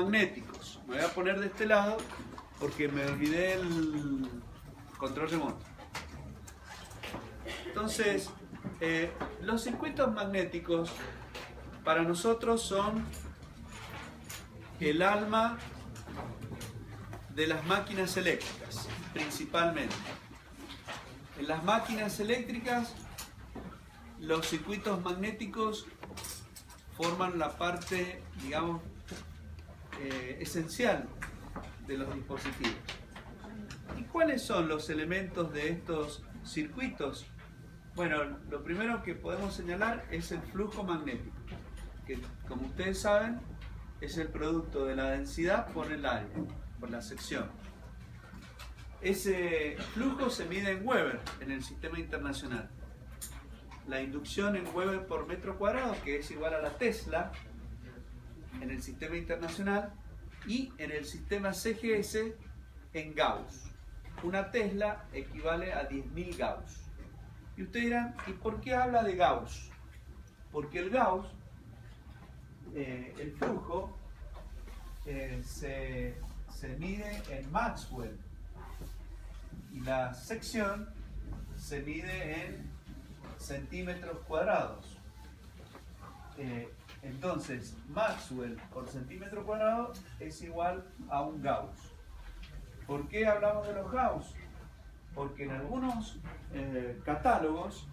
magnéticos. Me voy a poner de este lado porque me olvidé el control remoto. Entonces, los circuitos magnéticos para nosotros son el alma de las máquinas eléctricas, principalmente. En las máquinas eléctricas, los circuitos magnéticos forman la parte, digamos, esencial de los dispositivos. ¿Y cuáles son los elementos de estos circuitos? Bueno, lo primero que podemos señalar es el flujo magnético, que como ustedes saben es el producto de la densidad por el área, por la sección. Ese flujo se mide en Weber en el sistema internacional. La inducción en Weber por metro cuadrado, que es igual a la Tesla en el sistema internacional, y en el sistema CGS en Gauss. Una Tesla equivale a 10.000 Gauss. Y ustedes dirán, ¿y por qué habla de Gauss? Porque el Gauss, el flujo, se mide en Maxwell y la sección se mide en centímetros cuadrados. Entonces, Maxwell por centímetro cuadrado es igual a un Gauss. ¿Por qué hablamos de los Gauss? Porque en algunos catálogos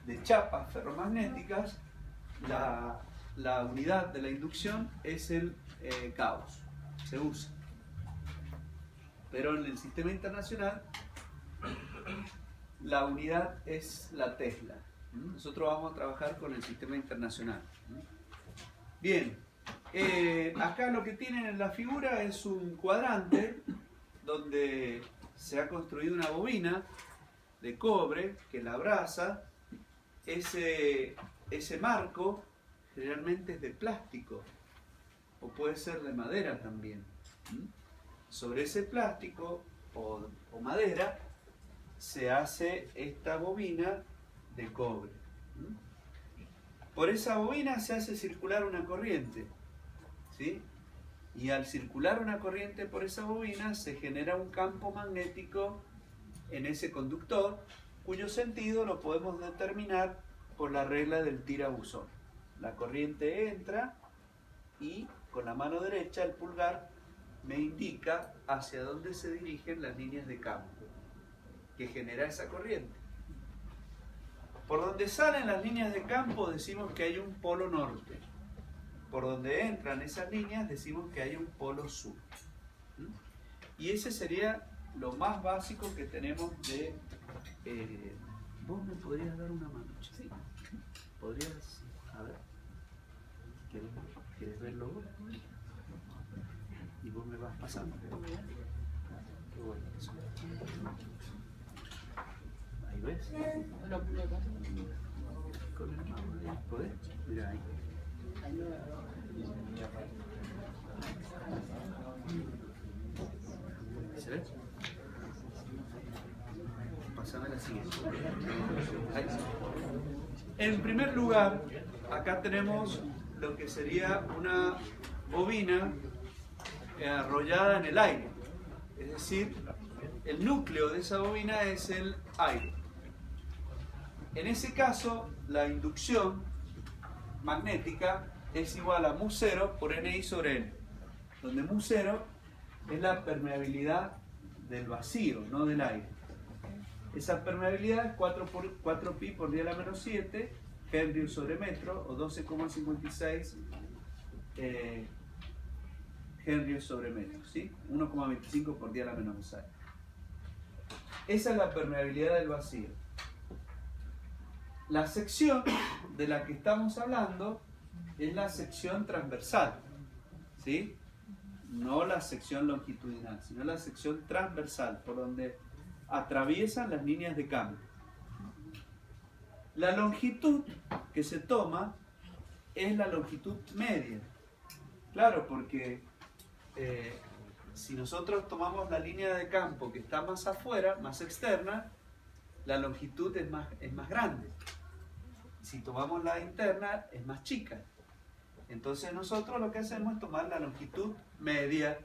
de chapas ferromagnéticas la unidad de la inducción es el Gauss, se usa. Pero en el sistema internacional la unidad es la Tesla. Nosotros vamos a trabajar con el sistema internacional. Bien, acá lo que tienen en la figura es un cuadrante donde se ha construido una bobina de cobre que la abraza. Ese marco generalmente es de plástico o puede ser de madera también. Sobre ese plástico o madera se hace esta bobina de cobre. Por esa bobina se hace circular una corriente, ¿sí? Y al circular una corriente por esa bobina se genera un campo magnético en ese conductor, cuyo sentido lo podemos determinar por la regla del tirabuzón. La corriente entra y con la mano derecha, el pulgar, me indica hacia dónde se dirigen las líneas de campo que genera esa corriente. Por donde salen las líneas de campo decimos que hay un polo norte. Por donde entran esas líneas decimos que hay un polo sur. Y ese sería lo más básico que tenemos de... ¿Vos me podrías dar una mano? Sí. ¿Podrías? A ver. ¿Quieres verlo vos? Y vos me vas pasando. Qué bueno eso. Ahí ves. Con el mouse, ¿podés? Mira ahí. ¿Se ve? Pasame la siguiente. Ahí. En primer lugar, acá tenemos lo que sería una bobina arrollada en el aire. Es decir, el núcleo de esa bobina es el aire. En ese caso, la inducción magnética es igual a mu0 por Ni sobre N, donde mu0 es la permeabilidad del vacío, no del aire. Esa permeabilidad es 4 pi por 10 a la menos 7 Henry sobre metro, o 12,56 Henry sobre metro, ¿sí? 1,25 por 10 a la menos 6. Esa es la permeabilidad del vacío. La sección de la que estamos hablando es la sección transversal, ¿sí? No la sección longitudinal, sino la sección transversal, por donde atraviesan las líneas de cambio. La longitud que se toma es la longitud media. Claro, porque si nosotros tomamos la línea de campo que está más afuera, más externa, la longitud es más grande. Si tomamos la interna, es más chica. Entonces nosotros lo que hacemos es tomar la longitud media,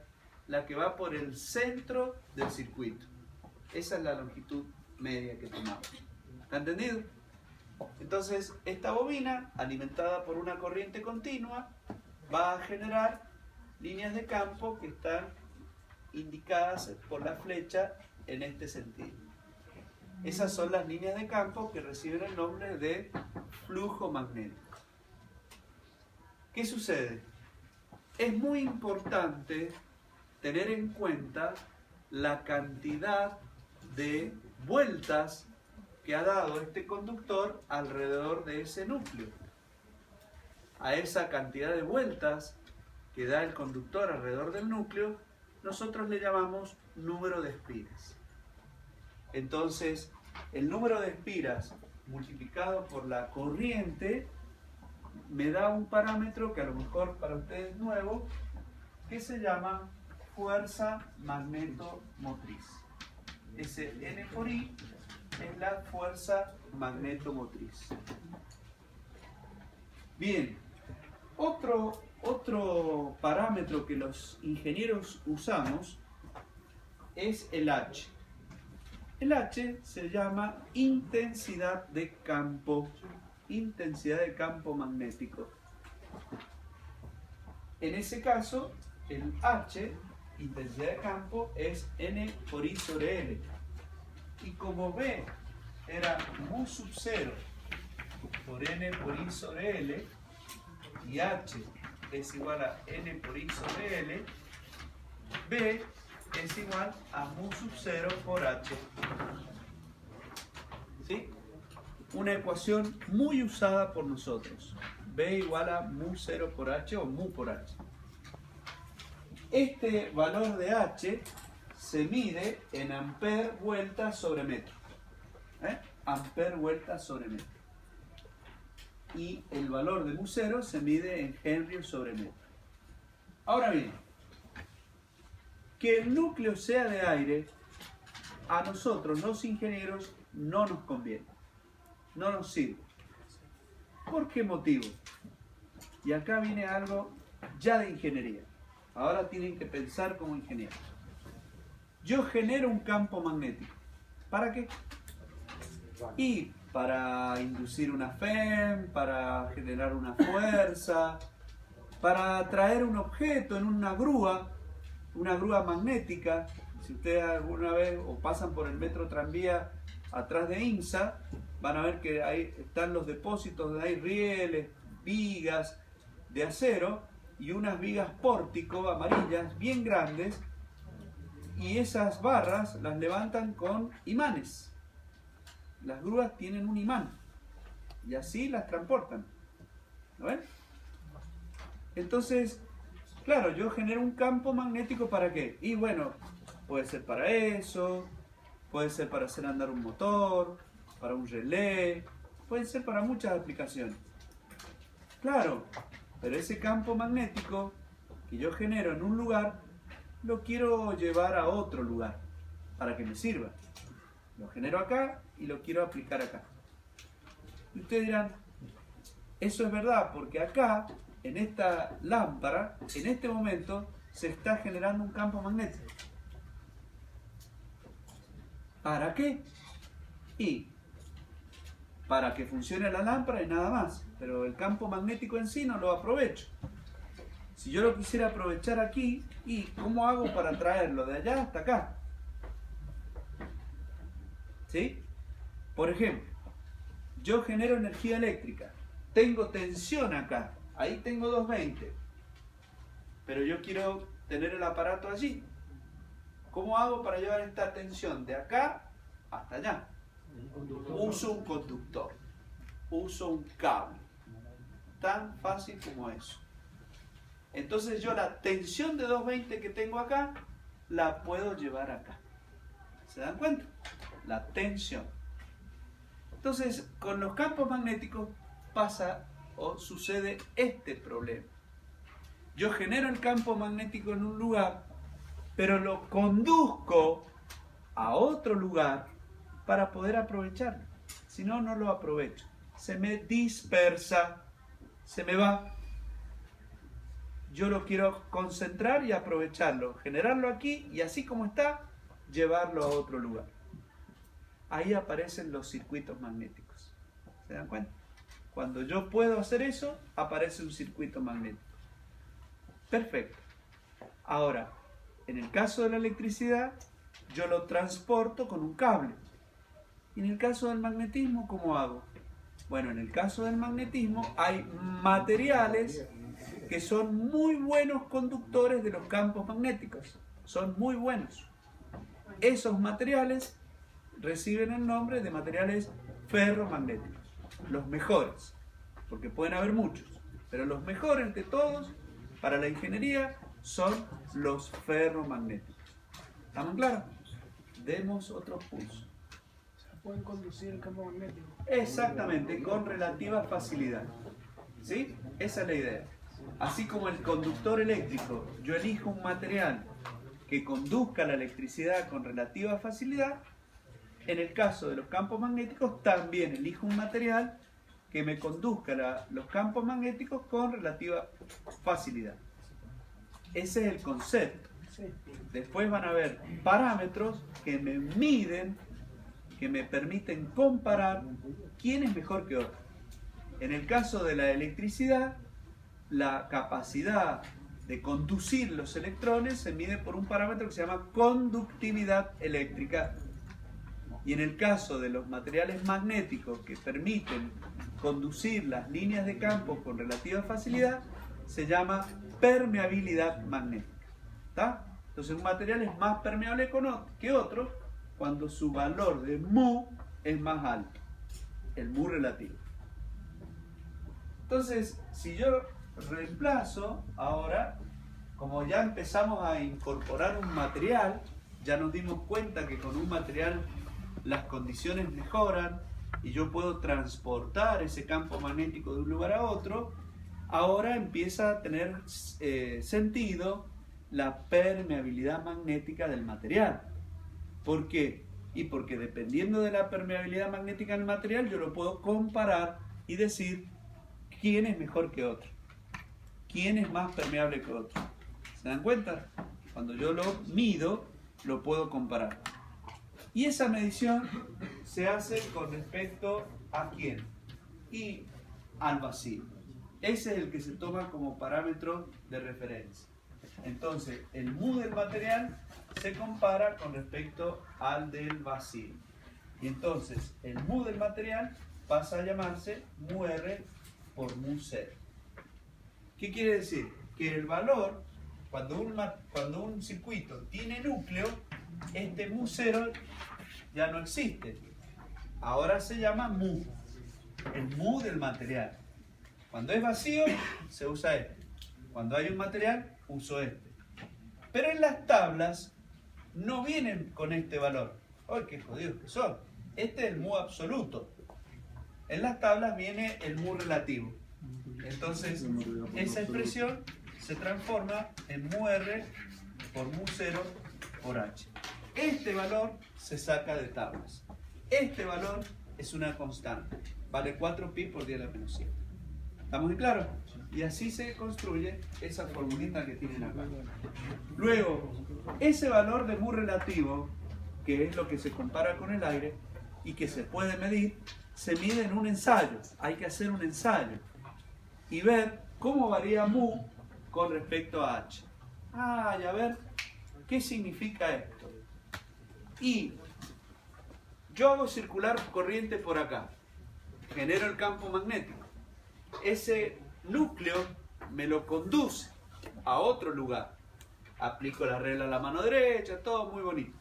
la que va por el centro del circuito. Esa es la longitud media que tomamos. ¿Está entendido? Entonces, esta bobina, alimentada por una corriente continua, va a generar líneas de campo que están indicadas por la flecha en este sentido. Esas son las líneas de campo que reciben el nombre de flujo magnético. ¿Qué sucede? Es muy importante tener en cuenta la cantidad de vueltas que ha dado este conductor alrededor de ese núcleo. A esa cantidad de vueltas que da el conductor alrededor del núcleo, nosotros le llamamos número de espiras. Entonces, el número de espiras multiplicado por la corriente me da un parámetro que a lo mejor para ustedes es nuevo, que se llama fuerza magnetomotriz. Ese N por I es la fuerza magnetomotriz. Bien, otro parámetro que los ingenieros usamos es el H. El H se llama intensidad de campo magnético. En ese caso, el H, intensidad de campo, es N por I sobre L. Y como B era mu sub 0 por N por I sobre L, y H es igual a N por I sobre L, B es igual a mu sub 0 por H. ¿Sí? Una ecuación muy usada por nosotros. B igual a mu 0 por H o mu por H. Este valor de H se mide en amper vuelta sobre metro. Amper vuelta sobre metro. Y el valor de mu 0 se mide en Henry sobre metro. Ahora bien, que el núcleo sea de aire, a nosotros los ingenieros no nos conviene, no nos sirve. ¿Por qué motivo? Y acá viene algo ya de ingeniería. Ahora tienen que pensar como ingenieros. Yo genero un campo magnético. ¿Para qué? Y para inducir una FEM, para generar una fuerza, para traer un objeto en una grúa magnética. Si ustedes alguna vez o pasan por el metro tranvía atrás de INSA, van a ver que ahí están los depósitos donde hay rieles, vigas de acero y unas vigas pórtico amarillas bien grandes, y esas barras las levantan con imanes. Las grúas tienen un imán y así las transportan. ¿Lo ven? Entonces, claro, yo genero un campo magnético ¿para qué? Y bueno, puede ser para eso, puede ser para hacer andar un motor, para un relé, puede ser para muchas aplicaciones. Claro, pero ese campo magnético que yo genero en un lugar, lo quiero llevar a otro lugar para que me sirva. Lo genero acá y lo quiero aplicar acá. Y ustedes dirán, eso es verdad, porque acá, en esta lámpara, en este momento, se está generando un campo magnético. ¿Para qué? Y para que funcione la lámpara y nada más. Pero el campo magnético en sí no lo aprovecho. Si yo lo quisiera aprovechar aquí, ¿y cómo hago para traerlo de allá hasta acá? ¿Sí? Por ejemplo, yo genero energía eléctrica. Tengo tensión acá. Ahí tengo 220. Pero yo quiero tener el aparato allí. ¿Cómo hago para llevar esta tensión de acá hasta allá? Uso un conductor. Uso un cable. Tan fácil como eso. Entonces yo la tensión de 220 que tengo acá, la puedo llevar acá. ¿Se dan cuenta? La tensión. Entonces, con los campos magnéticos pasa o sucede este problema. Yo genero el campo magnético en un lugar, pero lo conduzco a otro lugar para poder aprovecharlo. Si no, no lo aprovecho. Se me dispersa, se me va. yo lo quiero concentrar y aprovecharlo, generarlo aquí y así como está, llevarlo a otro lugar. Ahí aparecen los circuitos magnéticos. ¿Se dan cuenta? Cuando yo puedo hacer eso, aparece un circuito magnético. Perfecto. Ahora, en el caso de la electricidad, yo lo transporto con un cable. Y en el caso del magnetismo, ¿cómo hago? Bueno, en el caso del magnetismo hay materiales que son muy buenos conductores de los campos magnéticos. Son muy buenos. Esos materiales reciben el nombre de materiales ferromagnéticos. Los mejores, porque pueden haber muchos, pero los mejores de todos para la ingeniería son los ferromagnéticos. ¿Estamos claros? Demos otro pulso. Pueden conducir el campo magnético. Exactamente, con relativa facilidad. ¿Sí? Esa es la idea. Así como el conductor eléctrico, yo elijo un material que conduzca la electricidad con relativa facilidad, en el caso de los campos magnéticos también elijo un material que me conduzca los campos magnéticos con relativa facilidad. Ese es el concepto. Después van a haber parámetros que me miden, que me permiten comparar quién es mejor que otro. En el caso de la electricidad, la capacidad de conducir los electrones se mide por un parámetro que se llama conductividad eléctrica. Y en el caso de los materiales magnéticos que permiten conducir las líneas de campo con relativa facilidad, se llama permeabilidad magnética. ¿Está? Entonces un material es más permeable que otro cuando su valor de mu es más alto, el mu relativo. Entonces, si yo reemplazo ahora, como ya empezamos a incorporar un material, ya nos dimos cuenta que con un material las condiciones mejoran y yo puedo transportar ese campo magnético de un lugar a otro, ahora empieza a tener sentido la permeabilidad magnética del material. ¿Por qué? Y porque dependiendo de la permeabilidad magnética del material, yo lo puedo comparar y decir quién es mejor que otro, quién es más permeable que otro. ¿Se dan cuenta? Cuando yo lo mido, lo puedo comparar. Y esa medición se hace con respecto a quién y al vacío. Ese es el que se toma como parámetro de referencia. Entonces, el mu del material se compara con respecto al del vacío. Y entonces, el mu del material pasa a llamarse mu R por mu 0. ¿Qué quiere decir? Que el valor, cuando un circuito tiene núcleo, este mu 0 ya no existe. Ahora se llama mu, el mu del material. Cuando es vacío, se usa este. Cuando hay un material, uso este. Pero en las tablas no vienen con este valor. ¡Ay, qué jodidos que son! Este es el mu absoluto. En las tablas viene el mu relativo. Entonces, esa expresión se transforma en mu R por mu 0 por H. Este valor se saca de tablas. Este valor es una constante. Vale 4pi por 10 a la menos 7. ¿Estamos en claro? Y así se construye esa formulita que tienen acá. Luego, ese valor de mu relativo, que es lo que se compara con el aire y que se puede medir, se mide en un ensayo. Hay que hacer un ensayo y ver cómo varía mu con respecto a h. Y a ver, ¿qué significa esto? Y yo hago circular corriente por acá, genero el campo magnético. Ese núcleo me lo conduce a otro lugar. Aplico la regla a la mano derecha, todo muy bonito.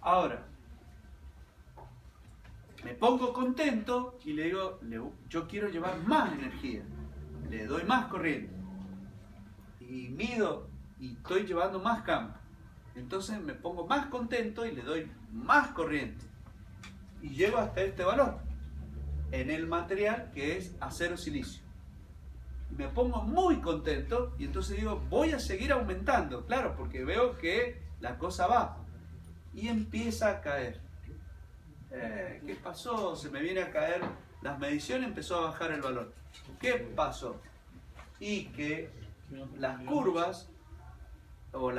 Ahora, me pongo contento y le digo, yo quiero llevar más energía. Le doy más corriente. Y mido y estoy llevando más campo. Entonces me pongo más contento y le doy más corriente. Y llego hasta este valor en el material que es acero silicio. Me pongo muy contento y entonces digo, voy a seguir aumentando, claro, porque veo que la cosa va. Y empieza a caer. ¿Qué pasó? Se me viene a caer las mediciones, empezó a bajar el valor. ¿Qué pasó? Y que las curvas o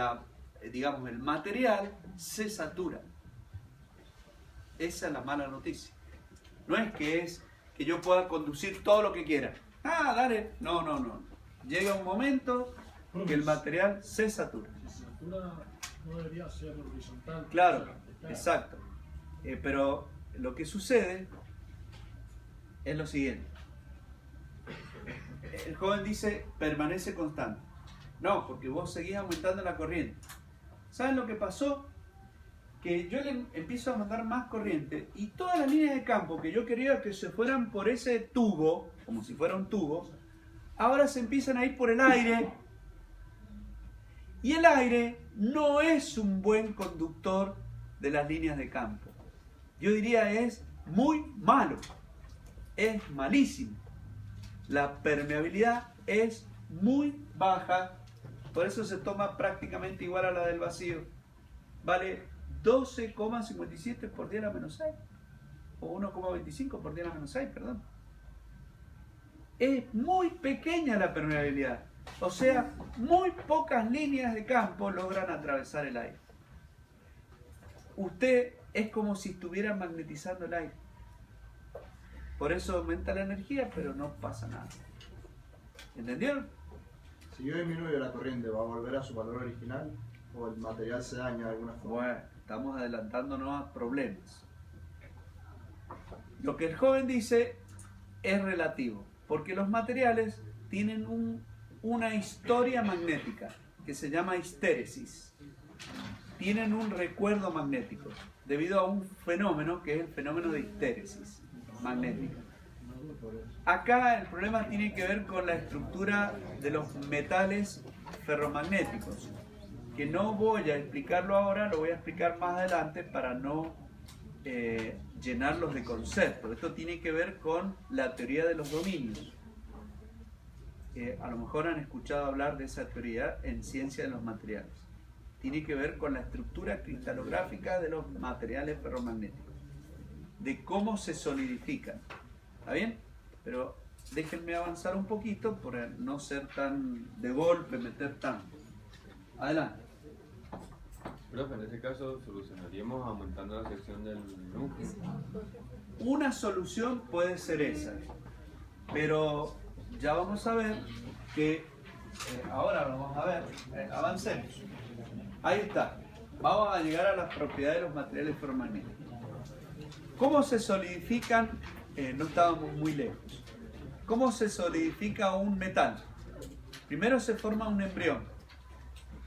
digamos, el material se satura. Esa es la mala noticia. No es que yo pueda conducir todo lo que quiera. Ah, dale. No, no, no. Llega un momento que el material se satura. Si se satura, no debería ser horizontal. Claro, exacto. Pero lo que sucede es lo siguiente. El joven dice, permanece constante. No, porque vos seguís aumentando la corriente. ¿Saben lo que pasó? Que yo le empiezo a mandar más corriente y todas las líneas de campo que yo quería que se fueran por ese tubo, como si fuera un tubo, ahora se empiezan a ir por el aire. Y el aire no es un buen conductor de las líneas de campo. Yo diría es muy malo. Es malísimo. La permeabilidad es muy baja. Por eso se toma prácticamente igual a la del vacío. Vale 12,57 por 10 a la menos 6. O 1,25 por 10 a la menos 6, perdón. Es muy pequeña la permeabilidad. O sea, muy pocas líneas de campo logran atravesar el aire. Usted es como si estuviera magnetizando el aire. Por eso aumenta la energía, pero no pasa nada. ¿Entendieron? Si yo disminuyo la corriente, ¿va a volver a su valor original? ¿O el material se daña de alguna forma? Bueno, estamos adelantándonos a problemas. Lo que el joven dice es relativo, porque los materiales tienen una historia magnética que se llama histéresis. Tienen un recuerdo magnético debido a un fenómeno que es el fenómeno de histéresis magnética. Acá el problema tiene que ver con la estructura de los metales ferromagnéticos, que no voy a explicarlo ahora, lo voy a explicar más adelante para no llenarlos de conceptos. Esto tiene que ver con la teoría de los dominios. A lo mejor han escuchado hablar de esa teoría en ciencia de los materiales. Tiene que ver con la estructura cristalográfica de los materiales ferromagnéticos, de cómo se solidifican. ¿Está bien? Pero déjenme avanzar un poquito por no ser tan de golpe, meter tanto. Adelante. Profe, en ese caso solucionaríamos aumentando la sección del núcleo. Una solución puede ser esa, pero ya vamos a ver que ahora vamos a ver, avancemos. Ahí está. Vamos a llegar a las propiedades de los materiales ferromagnéticos. ¿Cómo se solidifican? No estábamos muy lejos. ¿Cómo se solidifica un metal? Primero se forma un embrión.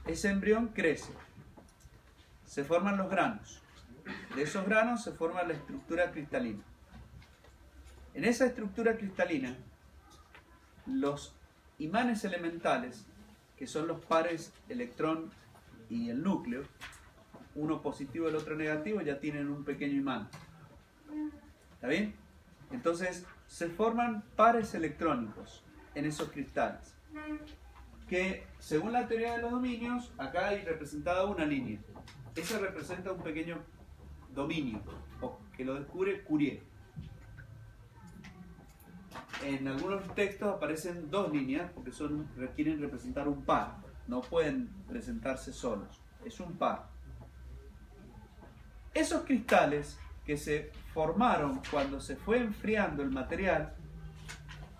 Ese embrión crece. Se forman los granos. De esos granos se forma la estructura cristalina. En esa estructura cristalina, los imanes elementales, que son los pares electrón y el núcleo, uno positivo y el otro negativo, ya tienen un pequeño imán. ¿Está bien? Entonces se forman pares electrónicos en esos cristales, que según la teoría de los dominios, acá hay representada una línea. Esa representa un pequeño dominio, o que lo descubre Curie. En algunos textos aparecen dos líneas, porque requieren representar un par. No pueden presentarse solos. Es un par. Esos cristales que se formaron cuando se fue enfriando el material,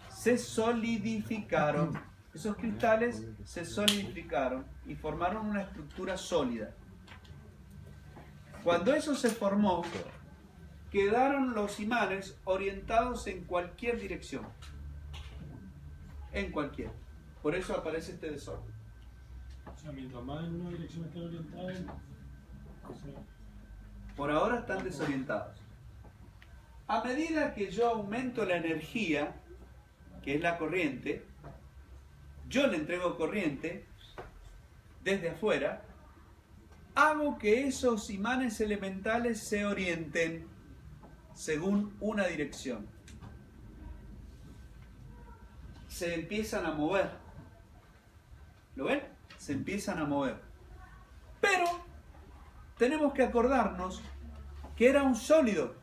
se solidificaron. Esos cristales se solidificaron y formaron una estructura sólida. Cuando eso se formó, quedaron los imanes orientados en cualquier dirección. En cualquier. Por eso aparece este desorden. O sea, mientras más en una dirección esté orientada, Por ahora están desorientados. A medida que yo aumento la energía, que es la corriente, yo le entrego corriente desde afuera, hago que esos imanes elementales se orienten según una dirección. Se empiezan a mover. ¿Lo ven? Se empiezan a mover. Pero tenemos que acordarnos que era un sólido.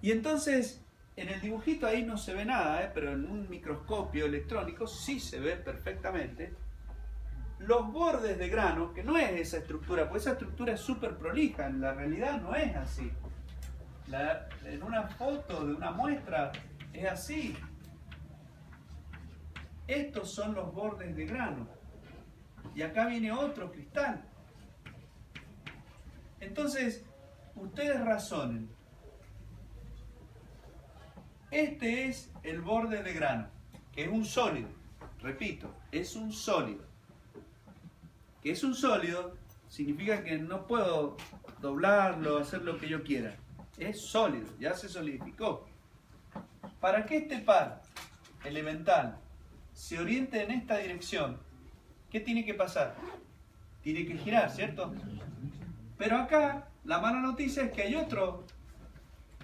Y entonces En el dibujito ahí no se ve nada, pero en un microscopio electrónico sí se ve perfectamente los bordes de grano, que no es esa estructura, pues esa estructura es súper prolija, en la realidad no es así. En una foto de una muestra es así. Estos son los bordes de grano. Y acá viene otro cristal. Entonces, ustedes razonen. Este es el borde de grano, que es un sólido. Repito, es un sólido. Que es un sólido significa que no puedo doblarlo, hacer lo que yo quiera. Es sólido, ya se solidificó. Para que este par elemental se oriente en esta dirección, ¿qué tiene que pasar? Tiene que girar, ¿cierto? Pero acá la mala noticia es que hay otro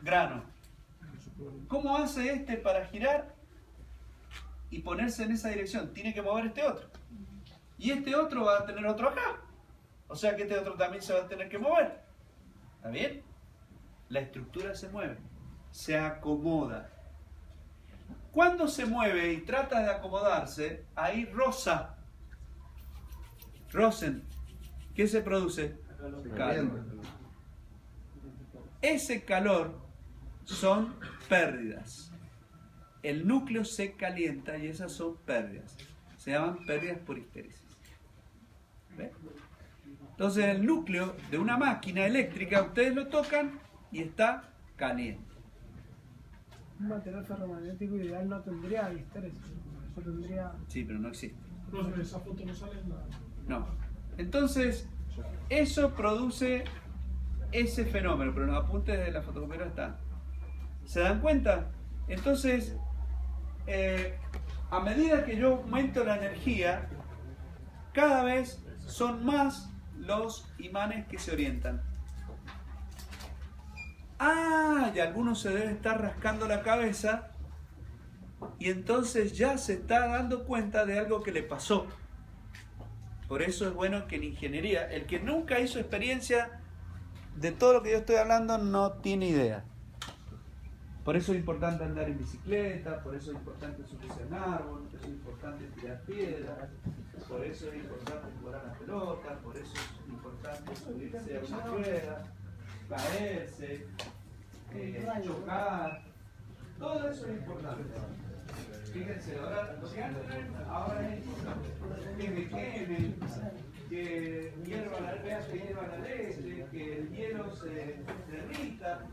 grano. ¿Cómo hace este para girar y ponerse en esa dirección? Tiene que mover este otro. Y este otro va a tener otro acá. O sea que este otro también se va a tener que mover. ¿Está bien? La estructura se mueve, se acomoda. Cuando se mueve y trata de acomodarse, ahí rosen. ¿Qué se produce? Calor. Ese calor son pérdidas. El núcleo se calienta y esas son pérdidas. Se llaman pérdidas por histéresis. ¿Ven? Entonces el núcleo de una máquina eléctrica, ustedes lo tocan y está caliente. Un material ferromagnético ideal no tendría histéresis. Eso tendría... Sí, pero no existe. No, esa foto no sale en la... No. Entonces, eso produce ese fenómeno, pero los apuntes de la fotocopiadora están. ¿Se dan cuenta? Entonces, a medida que yo aumento la energía, cada vez son más los imanes que se orientan. Ah, y alguno se debe estar rascando la cabeza y entonces ya se está dando cuenta de algo que le pasó. Por eso es bueno que en ingeniería, el que nunca hizo experiencia de todo lo que yo estoy hablando no tiene idea. Por eso es importante andar en bicicleta, por eso es importante subirse al árbol, por eso es importante tirar piedras, por eso es importante jugar a la pelota, por eso es importante subirse a una rueda, caerse, chocar, todo eso es importante. Fíjense, ahora lo que hacen ahora es importante, que me quemen, que hierva la leche, que el hielo se derrita,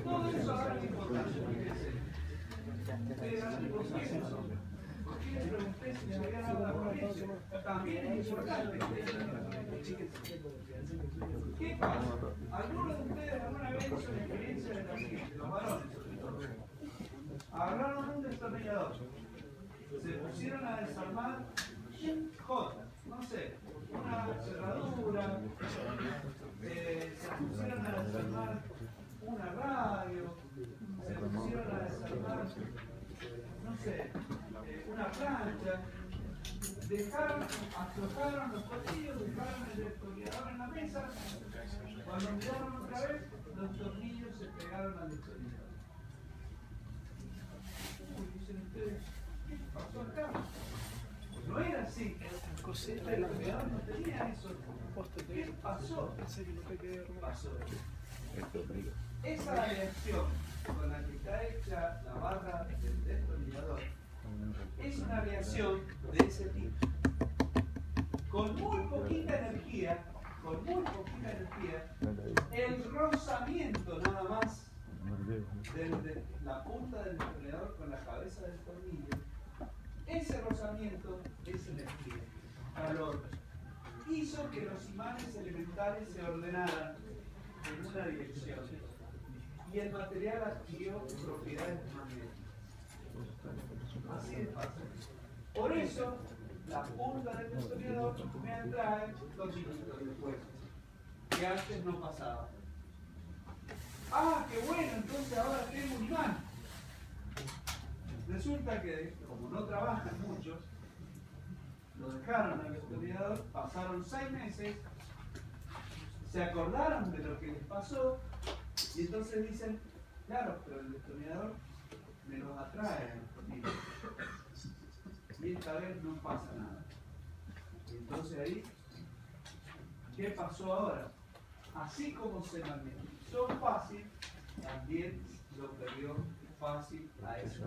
todo eso ahora es importante. Fíjense. ¿Por qué los especies habían dado la provincia? También es importante. ¿Qué pasa? ¿Algunos de ustedes alguna vez hizo la experiencia de la siguiente, los varones sobre todo? Agarraron un destornillador, se pusieron a desarmar no sé, una cerradura, se pusieron a desarmar una radio, se pusieron a desarmar, no sé, una plancha, aflojaron los tornillos, dejaron el destornillador en la mesa, cuando miraron otra vez, los tornillos se pegaron al destornillador. Dicen ustedes, ¿qué pasó acá? No era así. El destornillador no tenía eso. ¿Qué pasó? Pasó. Esa aleación con la que está hecha la barra del destornillador es una aleación de ese tipo. Con muy poquita energía, el rozamiento nada más de la punta del destornillador con la cabeza del tornillo, ese rozamiento es energía, calor, hizo que los imanes elementales se ordenaran en una dirección y el material adquirió propiedades magnéticas. Así de fácil. Por eso, la punta del destornillador me atrae los dígitos después, que antes no pasaba. Ah, qué bueno, entonces ahora tengo un imán. Resulta que, como no trabajan muchos, lo dejaron al destornillador, pasaron 6 meses, se acordaron de lo que les pasó y entonces dicen, claro, pero el destornillador me los atrae. Y esta vez no pasa nada. Y entonces ahí, ¿qué pasó ahora? Así como se magnetizó fácil, también lo perdió fácil a eso.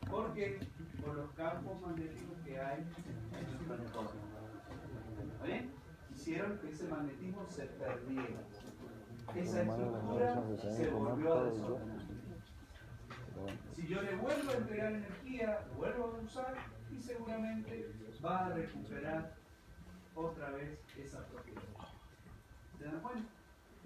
¿Por qué? Por los campos magnéticos que hay en el planeta. ¿Está bien? Hicieron que ese magnetismo se perdiera. Esa estructura se volvió a desordenar. Si yo le vuelvo a entregar energía, lo vuelvo a usar y seguramente va a recuperar otra vez esa propiedad. ¿Se dan cuenta?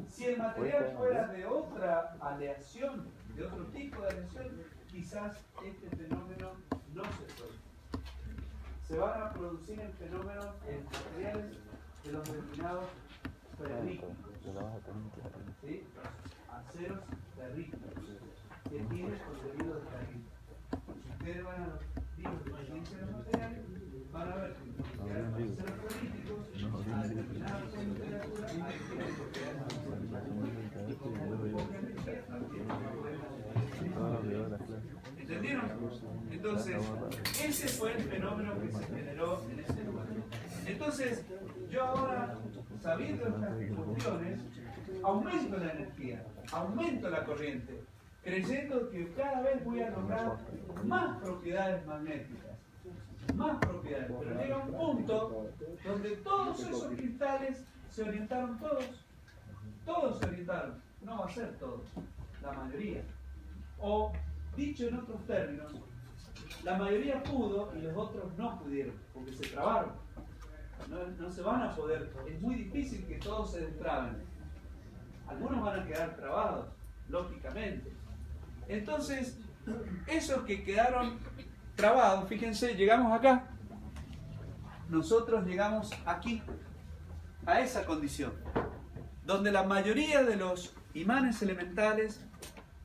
Si el material fuera de otra aleación, de otro tipo de aleación, quizás este fenómeno no se produce. Se van a producir el fenómeno en materiales de los denominados ferríticos, ¿sí? Aceros ferríticos, que tienen contenido de ferrito. Si ustedes van a los libros de ciencia de los materiales, van a ver que los aceros ferríticos a determinadas temperaturas adquieren propiedades y con muy poca energía también ¿entendieron? Entonces, ese fue el fenómeno que se generó en ese lugar. Entonces, yo ahora, sabiendo estas cuestiones, aumento la energía, aumento la corriente, creyendo que cada vez voy a lograr más propiedades magnéticas, más propiedades. Pero llega un punto donde todos esos cristales se orientaron todos se orientaron, no va a ser todos, la mayoría. O, dicho en otros términos, la mayoría pudo y los otros no pudieron, porque se trabaron. No se van a poder, es muy difícil que todos se destraben. Algunos van a quedar trabados, lógicamente. Entonces, esos que quedaron trabados, fíjense, llegamos acá. Nosotros llegamos aquí, a esa condición, donde la mayoría de los imanes elementales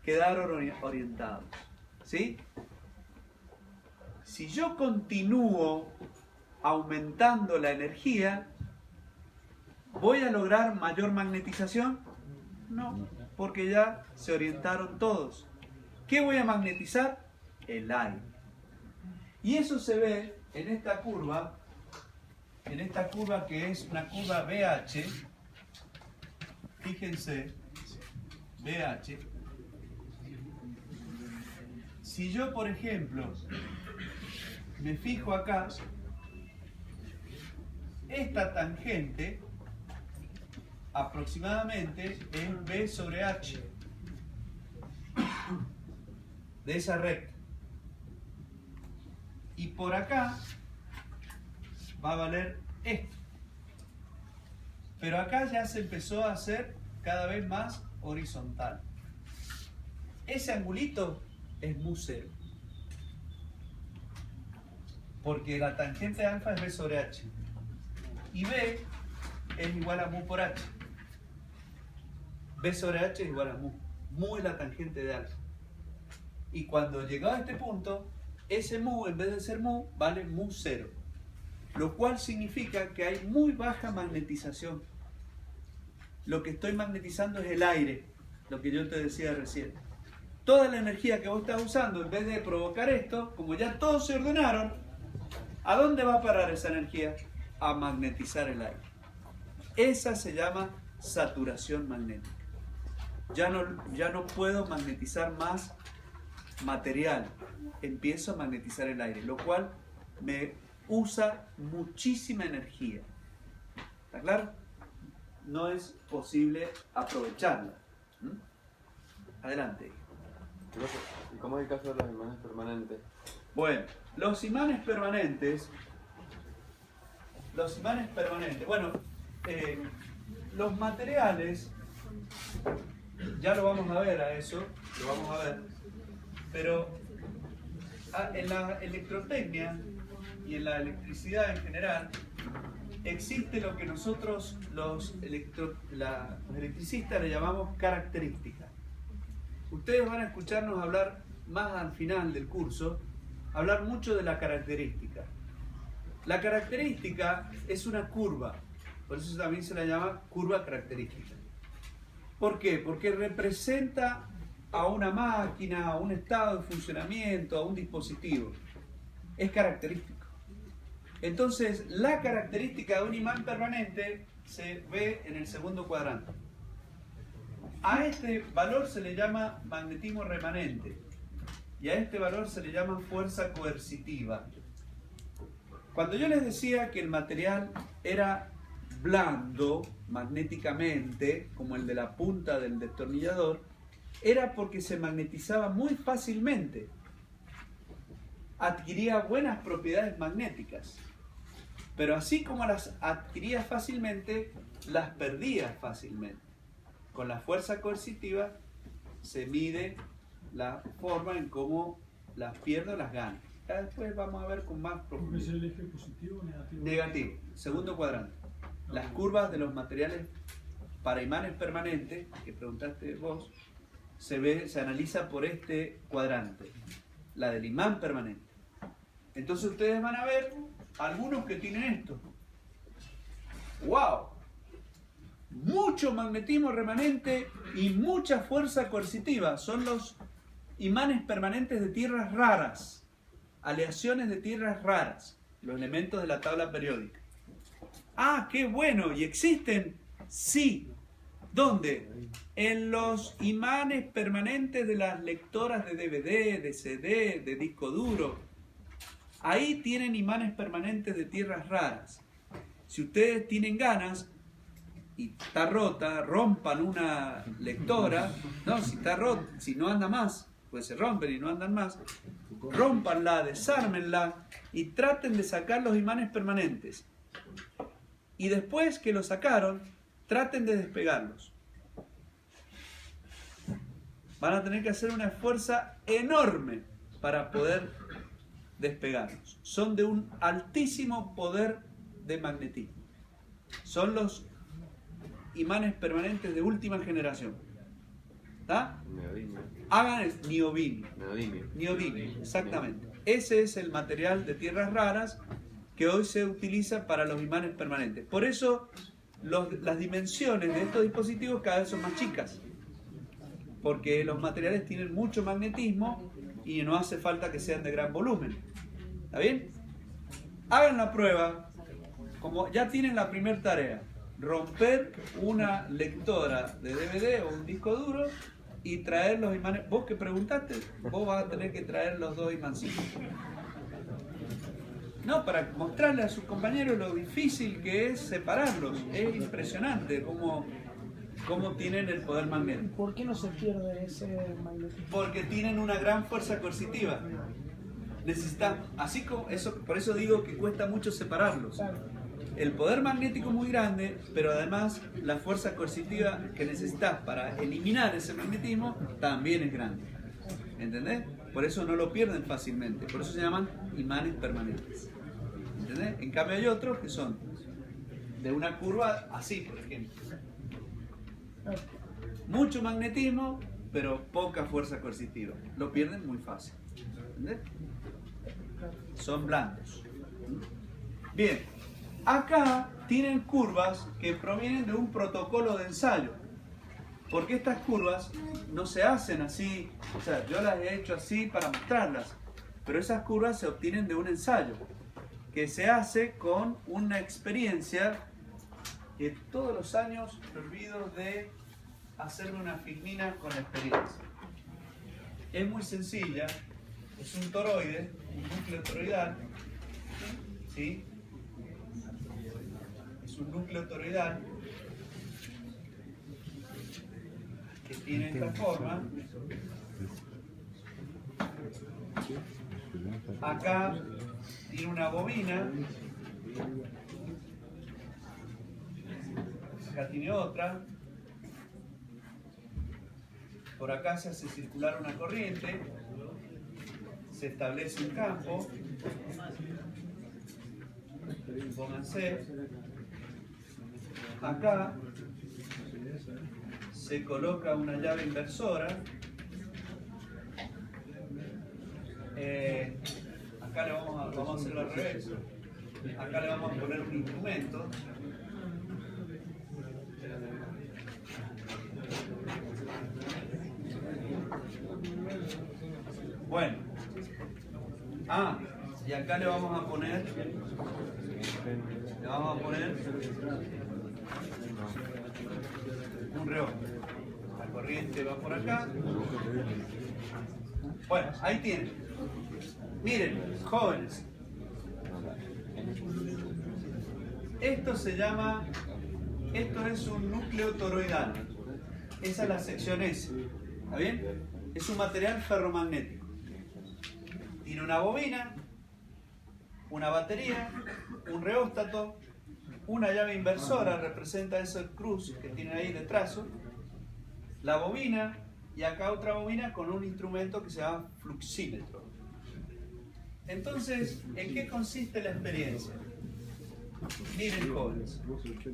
quedaron orientados. ¿Sí? Si yo continúo aumentando la energía, ¿voy a lograr mayor magnetización? No, porque ya se orientaron todos. ¿Qué voy a magnetizar? El aire. Y eso se ve en esta curva que es una curva BH. Fíjense, BH. Si yo, por ejemplo, me fijo acá, esta tangente aproximadamente es B sobre H de esa recta. Y por acá va a valer esto. Pero acá ya se empezó a hacer cada vez más horizontal. Ese angulito es mu 0. Porque la tangente alfa es B sobre H. Y B es igual a mu por H. B sobre H es igual a mu. Mu es la tangente de alfa. Y cuando llegado a este punto, ese mu, en vez de ser mu, vale mu 0. Lo cual significa que hay muy baja magnetización. Lo que estoy magnetizando es el aire, lo que yo te decía recién. Toda la energía que vos estás usando, en vez de provocar esto, como ya todos se ordenaron, ¿a dónde va a parar esa energía? A magnetizar el aire. Esa se llama saturación magnética. Ya no puedo magnetizar más material. Empiezo a magnetizar el aire, lo cual me usa muchísima energía. ¿Está claro? No es posible aprovecharla. Adelante. ¿Y cómo es el caso de los imanes permanentes? Bueno, los imanes permanentes, bueno, los materiales, ya lo vamos a ver a eso, lo vamos a ver, pero en la electrotecnia y en la electricidad en general, existe lo que nosotros los electricistas le llamamos característica. Ustedes van a escucharnos hablar más al final del curso, hablar mucho de la característica. La característica es una curva, por eso también se la llama curva característica. ¿Por qué? Porque representa a una máquina, a un estado de funcionamiento, a un dispositivo. Es característico. Entonces, la característica de un imán permanente se ve en el segundo cuadrante. A este valor se le llama magnetismo remanente y a este valor se le llama fuerza coercitiva. Cuando yo les decía que el material era blando magnéticamente, como el de la punta del destornillador, era porque se magnetizaba muy fácilmente. Adquiría buenas propiedades magnéticas. Pero así como las adquiría fácilmente, las perdía fácilmente. Con la fuerza coercitiva se mide la forma en cómo las pierdo o las gano. Ya después vamos a ver con más ¿Puede profundidad. ser el eje positivo o negativo? Negativo, segundo cuadrante. Las curvas de los materiales para imanes permanentes, que preguntaste vos, se analiza por este cuadrante, la del imán permanente. Entonces ustedes van a ver algunos que tienen esto. ¡Wow! Mucho magnetismo remanente y mucha fuerza coercitiva. Son los imanes permanentes de tierras raras, aleaciones de tierras raras, los elementos de la tabla periódica. ¡Ah, qué bueno! ¿Y existen? Sí. ¿Dónde? En los imanes permanentes de las lectoras de DVD, de CD, de disco duro. Ahí tienen imanes permanentes de tierras raras. Si ustedes tienen ganas y está rota, rompan una lectora. No, si está rota, si no anda más, pues se rompen y no andan más. Rómpanla, desármenla y traten de sacar los imanes permanentes. Y después que los sacaron, traten de despegarlos. Van a tener que hacer una fuerza enorme para poder despegarlos. Son de un altísimo poder de magnetismo. Son los imanes permanentes de última generación. ¿Está? Neodimio. Hagan el neodimio. Neodimio. Neodimio, exactamente. Ese es el material de tierras raras que hoy se utiliza para los imanes permanentes. Por eso las dimensiones de estos dispositivos cada vez son más chicas, porque los materiales tienen mucho magnetismo y no hace falta que sean de gran volumen. ¿Está bien? Hagan la prueba, como ya tienen la primera tarea, romper una lectora de DVD o un disco duro y traer los imanes. Vos que preguntaste, vos vas a tener que traer los dos imancitos. No, para mostrarle a sus compañeros lo difícil que es separarlos. Es impresionante cómo tienen el poder magnético. ¿Por qué no se pierde ese magnetismo? Porque tienen una gran fuerza coercitiva. Necesitan, así como eso, por eso digo que cuesta mucho separarlos. Claro. El poder magnético es muy grande, pero además la fuerza coercitiva que necesitas para eliminar ese magnetismo también es grande. ¿Entendés? Por eso no lo pierden fácilmente. Por eso se llaman imanes permanentes. ¿Entendés? En cambio hay otros que son de una curva así, por ejemplo. Mucho magnetismo, pero poca fuerza coercitiva. Lo pierden muy fácil. ¿Entendés? Son blandos. Bien, acá tienen curvas que provienen de un protocolo de ensayo. Porque estas curvas no se hacen así, o sea, yo las he hecho así para mostrarlas, pero esas curvas se obtienen de un ensayo que se hace con una experiencia que todos los años me olvido de hacerme una filmina con la experiencia. Es muy sencilla, es un toroide, un núcleo toroidal, ¿sí? Es un núcleo toroidal que tiene esta forma. Acá tiene una bobina, acá tiene otra, por acá se hace circular una corriente, se establece un campo, pónganse, acá se coloca una llave inversora, acá le vamos a hacerlo al revés, acá le vamos a poner un instrumento, Bueno. Ah, y acá le vamos a poner un reoste. La corriente va por acá. Bueno, ahí tienen. Miren, jóvenes. Esto es un núcleo toroidal. Esa es la sección S. ¿Está bien? Es un material ferromagnético. Tiene una bobina, una batería, un reóstato, una llave inversora, representa esa cruz que tienen ahí de trazo, la bobina y acá otra bobina con un instrumento que se llama fluxímetro. Entonces, ¿en qué consiste la experiencia? Miren, jóvenes,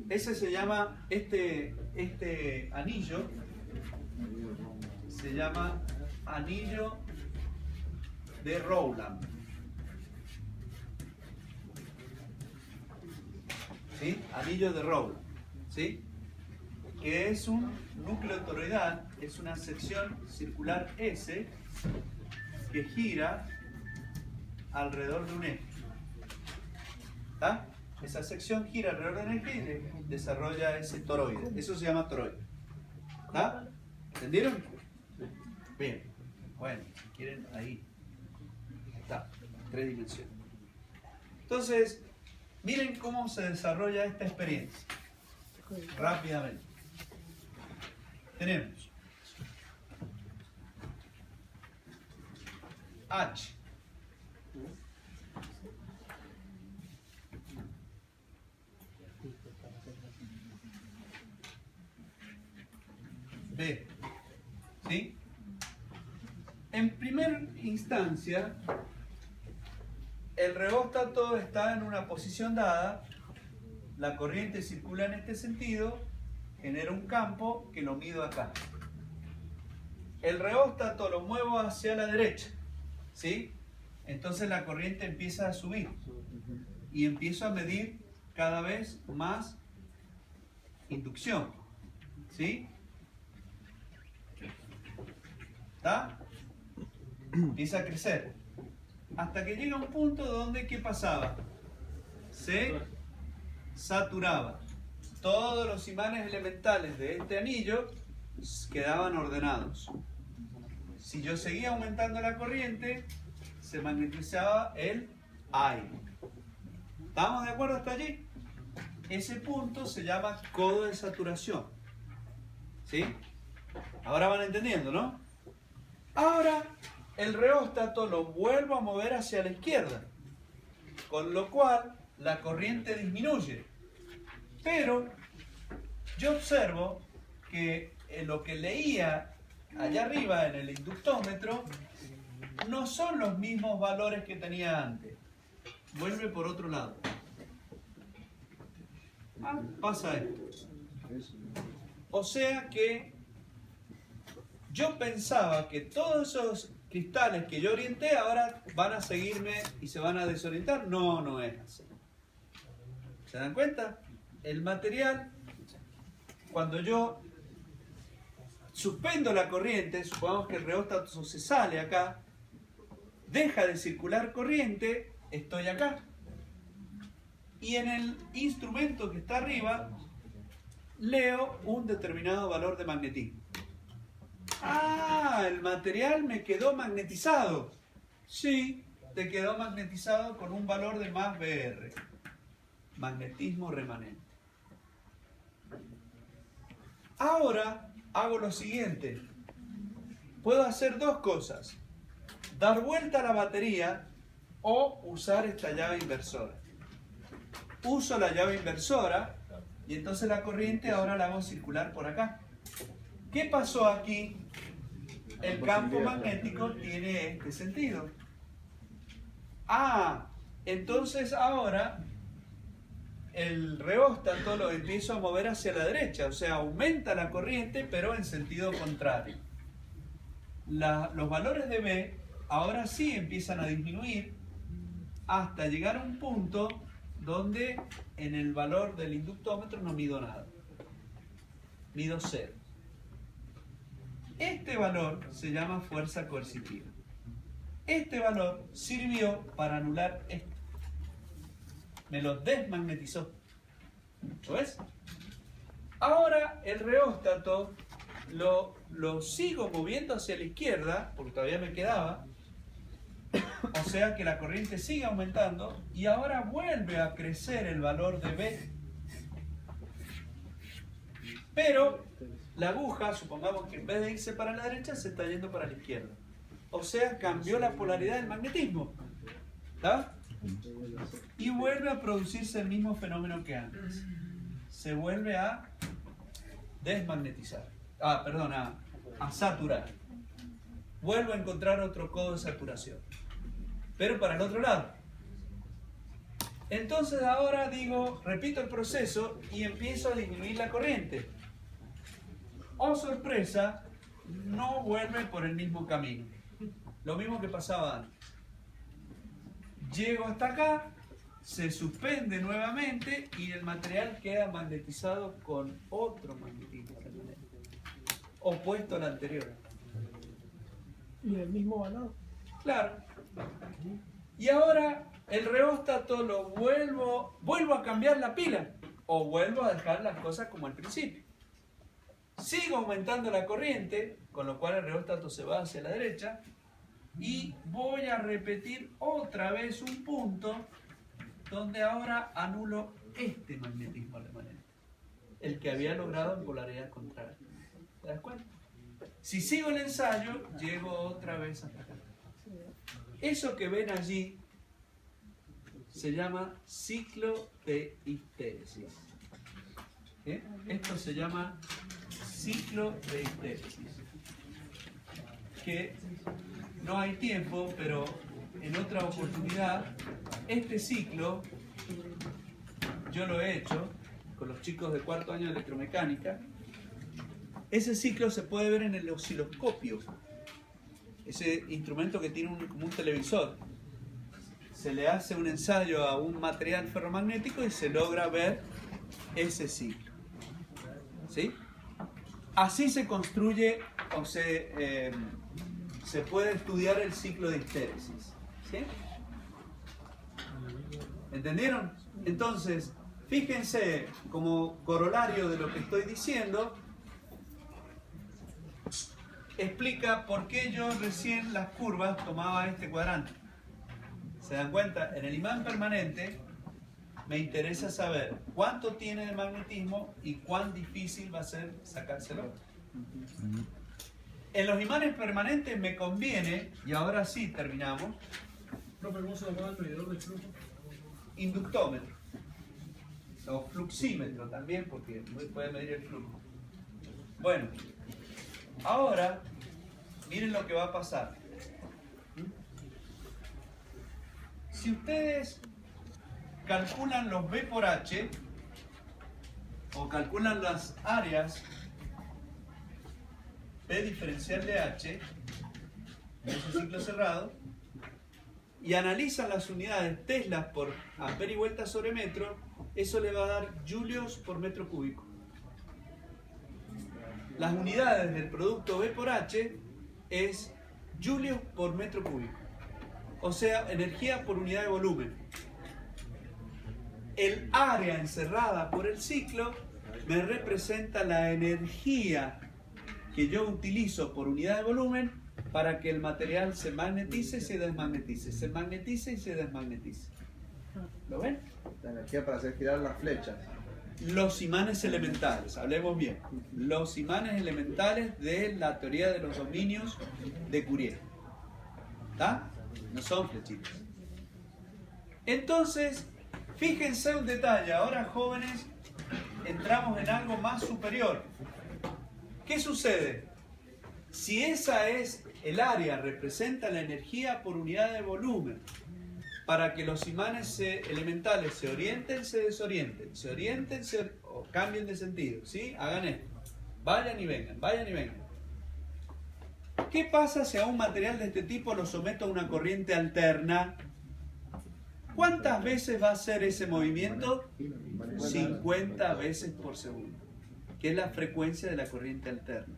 ese se llama, este anillo se llama anillo de Rowland. ¿Sí? Anillo de Rowland. ¿Sí? Que es un núcleo toroidal, es una sección circular S que gira alrededor de un eje. ¿Está? Esa sección gira alrededor de un eje y desarrolla ese toroide. Eso se llama toroide. ¿Está? ¿Entendieron? Bien. Bueno, si quieren, ahí. Está. 3 dimensiones. Entonces, miren cómo se desarrolla esta experiencia. Rápidamente. Tenemos H. B. ¿Sí? En primera instancia, el reóstato está en una posición dada, la corriente circula en este sentido, genera un campo que lo mido acá. El reóstato lo muevo hacia la derecha, ¿sí? Entonces la corriente empieza a subir y empiezo a medir cada vez más inducción, ¿sí? ¿Está? Empieza a crecer. Hasta que llega un punto donde, ¿qué pasaba? Se saturaba. Todos los imanes elementales de este anillo quedaban ordenados. Si yo seguía aumentando la corriente, se magnetizaba el aire. ¿Estamos de acuerdo hasta allí? Ese punto se llama codo de saturación. ¿Sí? Ahora van entendiendo, ¿no? Ahora el reóstato lo vuelvo a mover hacia la izquierda, con lo cual la corriente disminuye. Pero yo observo que lo que leía allá arriba en el inductómetro no son los mismos valores que tenía antes. Vuelve por otro lado. Pasa esto. O sea que yo pensaba que todos esos cristales que yo orienté ahora van a seguirme y se van a desorientar. No, no es así. ¿Se dan cuenta? El material, cuando yo suspendo la corriente, supongamos que el reóstato se sale acá, deja de circular corriente, estoy acá. Y en el instrumento que está arriba, leo un determinado valor de magnetismo. Ah, el material me quedó magnetizado. Sí, te quedó magnetizado con un valor de más BR. Magnetismo remanente. Ahora hago lo siguiente. Puedo hacer dos cosas. Dar vuelta a la batería o usar esta llave inversora. Uso la llave inversora y entonces la corriente ahora la hago circular por acá. ¿Qué pasó aquí? El campo magnético tiene este sentido. Ah, entonces ahora el reóstato lo empiezo a mover hacia la derecha, o sea, aumenta la corriente, pero en sentido contrario. Los valores de B ahora sí empiezan a disminuir hasta llegar a un punto donde en el valor del inductómetro no mido nada. Mido 0. Este valor se llama fuerza coercitiva. Este valor sirvió para anular esto. Me lo desmagnetizó. ¿Lo ves? Ahora el reóstato lo sigo moviendo hacia la izquierda, porque todavía me quedaba. O sea que la corriente sigue aumentando y ahora vuelve a crecer el valor de B. Pero la aguja, supongamos que en vez de irse para la derecha, se está yendo para la izquierda. O sea, cambió la polaridad del magnetismo. ¿Está? Y vuelve a producirse el mismo fenómeno que antes. Se vuelve a desmagnetizar. Perdón, a saturar. Vuelvo a encontrar otro codo de saturación. Pero para el otro lado. Entonces ahora digo, repito el proceso y empiezo a disminuir la corriente. Oh sorpresa, no vuelve por el mismo camino. Lo mismo que pasaba antes. Llego hasta acá, se suspende nuevamente y el material queda magnetizado con otro magnetismo opuesto al anterior. Y el mismo valor. Claro. Y ahora el reóstato lo vuelvo a cambiar la pila o vuelvo a dejar las cosas como al principio. Sigo aumentando la corriente, con lo cual el reóstato se va hacia la derecha y voy a repetir otra vez un punto donde ahora anulo este magnetismo remanente, el que había logrado en polaridad contraria. ¿Te das cuenta? Si sigo el ensayo, llego otra vez hasta acá. Eso que ven allí se llama ciclo de histéresis. ¿Eh? Esto se llama ciclo de histéresis. Que no hay tiempo, pero en otra oportunidad, este ciclo yo lo he hecho con los chicos de cuarto año de electromecánica. Ese ciclo se puede ver en el osciloscopio, ese instrumento que tiene como un televisor. Se le hace un ensayo a un material ferromagnético y se logra ver ese ciclo. ¿Sí? Así se construye o se puede estudiar el ciclo de histéresis. ¿Sí? ¿Entendieron? Entonces, fíjense como corolario de lo que estoy diciendo, explica por qué yo recién las curvas tomaba este cuadrante. ¿Se dan cuenta? En el imán permanente me interesa saber cuánto tiene de magnetismo y cuán difícil va a ser sacárselo. En los imanes permanentes me conviene, y ahora sí terminamos, Profe, ¿cómo se llama el medidor de flujo? inductómetro o fluxímetro también, porque puede medir el flujo. Bueno, ahora miren lo que va a pasar. Si ustedes calculan los B por H o calculan las áreas P diferencial de H en ese ciclo cerrado y analizan las unidades teslas por ampere y vuelta sobre metro, eso le va a dar julios por metro cúbico. Las unidades del producto B por H es julios por metro cúbico, o sea, energía por unidad de volumen. El área encerrada por el ciclo me representa la energía que yo utilizo por unidad de volumen para que el material se magnetice y se desmagnetice, se magnetice y se desmagnetice. ¿Lo ven? La energía para hacer girar las flechas. Los imanes elementales, hablemos bien. Los imanes elementales de la teoría de los dominios de Curie. ¿Está? No son flechitas. Entonces, fíjense un detalle. Ahora, jóvenes, entramos en algo más superior. ¿Qué sucede? Si esa es el área, representa la energía por unidad de volumen, para que los imanes elementales se orienten, se desorienten, o cambien de sentido, ¿sí? Hagan esto. Vayan y vengan, vayan y vengan. ¿Qué pasa si a un material de este tipo lo someto a una corriente alterna? ¿Cuántas veces va a hacer ese movimiento? 50 veces por segundo, que es la frecuencia de la corriente alterna.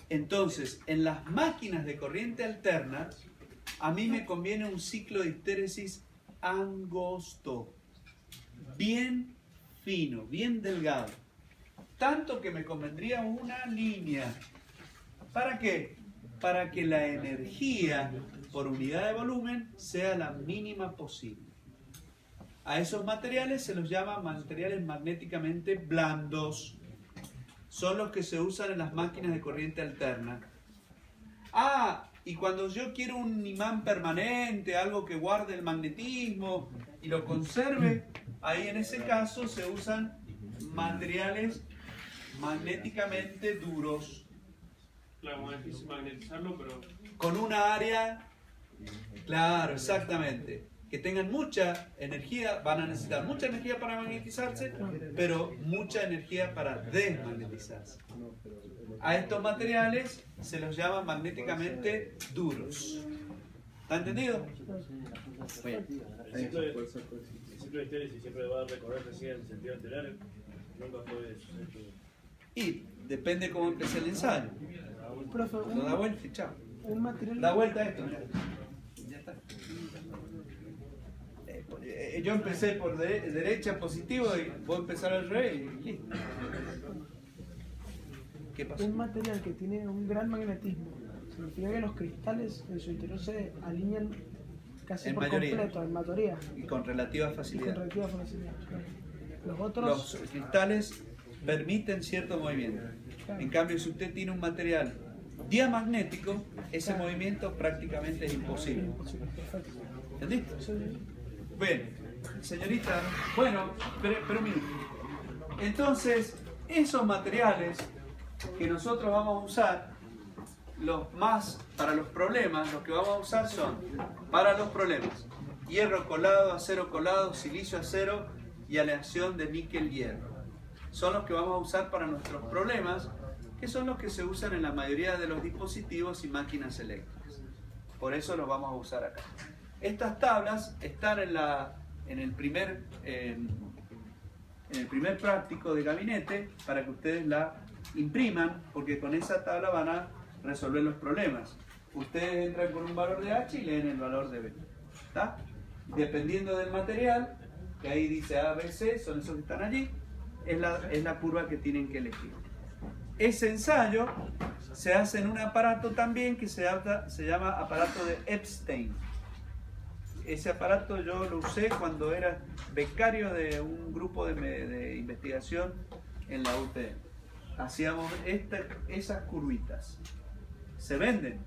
Entonces, en las máquinas de corriente alterna, a mí me conviene un ciclo de histéresis angosto, bien fino, bien delgado. Tanto que me convendría una línea. ¿Para qué? Para que la energía por unidad de volumen sea la mínima posible. A esos materiales se los llama materiales magnéticamente blandos. Son los que se usan en las máquinas de corriente alterna. Ah, y cuando yo quiero un imán permanente, algo que guarde el magnetismo y lo conserve, ahí en ese caso se usan materiales magnéticamente duros. Claro, es difícil magnetizarlo, pero Con una área, claro, exactamente, que tengan mucha energía, van a necesitar mucha energía para magnetizarse, pero mucha energía para desmagnetizarse. A estos materiales se los llama magnéticamente duros. ¿Está entendido? Bien. El ciclo de histéresis siempre va a recorrer recién en sentido anterior. Nunca puede suceder que... Y depende cómo empiece el ensayo. Profe, Lo da vuelta y chao. un material... Da vuelta a esto. Ya está. Yo empecé por derecha positivo y voy a empezar al revés y listo. ¿Qué pasó? Un material que tiene un gran magnetismo significa que los cristales en su interior se alinean casi En por mayoría. completo, en mayoría, Y con relativa y con facilidad. relativa facilidad. Los otros, Los cristales permiten cierto movimiento. En cambio, si usted tiene un material diamagnético, ese movimiento prácticamente es imposible. perfecto. ¿Entendiste? Sí, sí. Bien, señorita, bueno, pero mire. Entonces, esos materiales que nosotros vamos a usar, los más para los problemas, los que vamos a usar son para los problemas: hierro colado, acero colado, silicio acero y aleación de níquel hierro. Son los que vamos a usar para nuestros problemas, que son los que se usan en la mayoría de los dispositivos y máquinas eléctricas. Por eso los vamos a usar acá. Estas tablas están en el primer práctico de gabinete para que ustedes la impriman, porque con esa tabla van a resolver los problemas. Ustedes entran con un valor de H y leen el valor de B. ¿Está? Dependiendo del material, que ahí dice A, B, C, son esos que están allí, es la curva que tienen que elegir. Ese ensayo se hace en un aparato también que se llama aparato de Epstein. Ese aparato yo lo usé cuando era becario de un grupo de investigación en la UTM. Hacíamos esas curvitas. Se venden,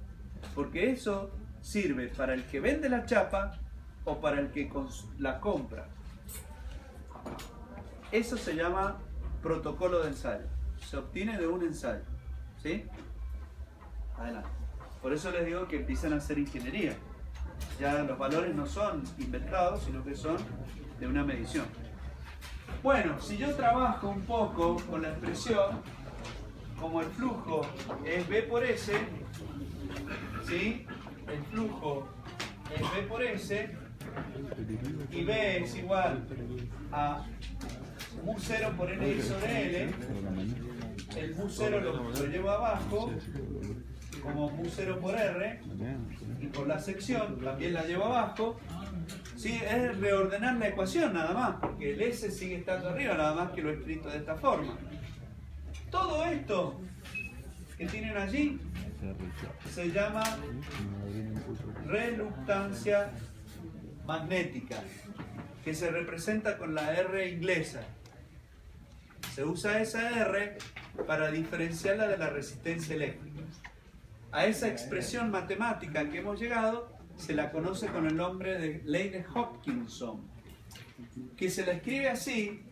porque eso sirve para el que vende la chapa o para el que la compra. Eso se llama protocolo de ensayo. Se obtiene de un ensayo. ¿Sí? Adelante. Por eso les digo que empiezan a hacer ingeniería. Ya los valores no son inventados, sino que son de una medición. Bueno, si yo trabajo un poco con la expresión, como el flujo es B por S, ¿sí? El flujo es B por S, y B es igual a mu0 por N sobre L, el mu0 lo llevo abajo, como mu0 por R, y por la sección también la llevo abajo. Sí, es reordenar la ecuación nada más, porque el S sigue estando arriba, nada más que lo he escrito de esta forma. Todo esto que tienen allí se llama reluctancia magnética, que se representa con la R inglesa. Se usa esa R para diferenciarla de la resistencia eléctrica. A esa expresión matemática que hemos llegado se la conoce con el nombre de ley de Hopkinson, que se la escribe así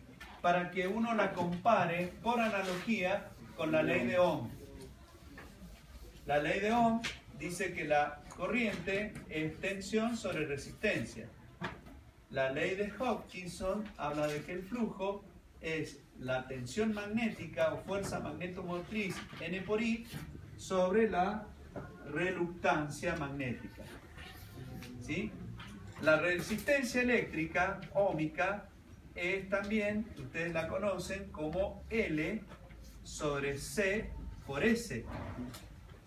para que uno la compare por analogía con la ley de Ohm. La ley de Ohm dice que la corriente es tensión sobre resistencia. La ley de Hopkinson habla de que el flujo es la tensión magnética o fuerza magnetomotriz N por I sobre la reluctancia magnética. ¿Sí? La resistencia eléctrica óhmica es también, ustedes la conocen como L sobre C por S.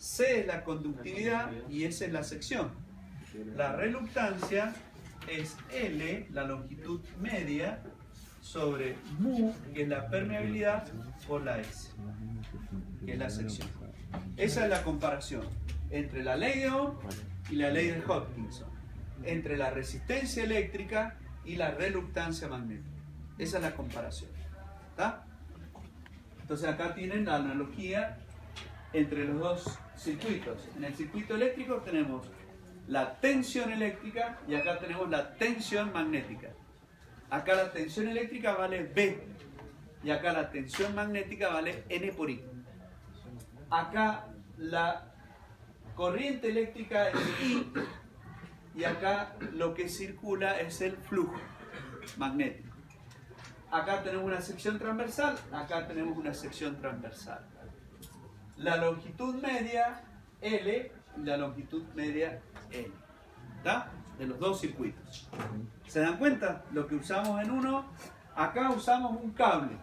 C es la conductividad y S es la sección. La reluctancia es L, la longitud media, sobre mu, que es la permeabilidad, por la S, que es la sección. Esa es la comparación entre la ley de Ohm y la ley de Hopkinson, entre la resistencia eléctrica y la reluctancia magnética. Esa es la comparación. ¿Está? Entonces acá tienen la analogía entre los dos circuitos. En el circuito eléctrico tenemos la tensión eléctrica y acá tenemos la tensión magnética. Acá la tensión eléctrica vale B y acá la tensión magnética vale N por I. Acá la corriente eléctrica es I y acá lo que circula es el flujo magnético. Acá tenemos una sección transversal, acá tenemos una sección transversal. La longitud media L y la longitud media L. ¿Está? De los dos circuitos. ¿Se dan cuenta? Lo que usamos en uno, acá usamos un cable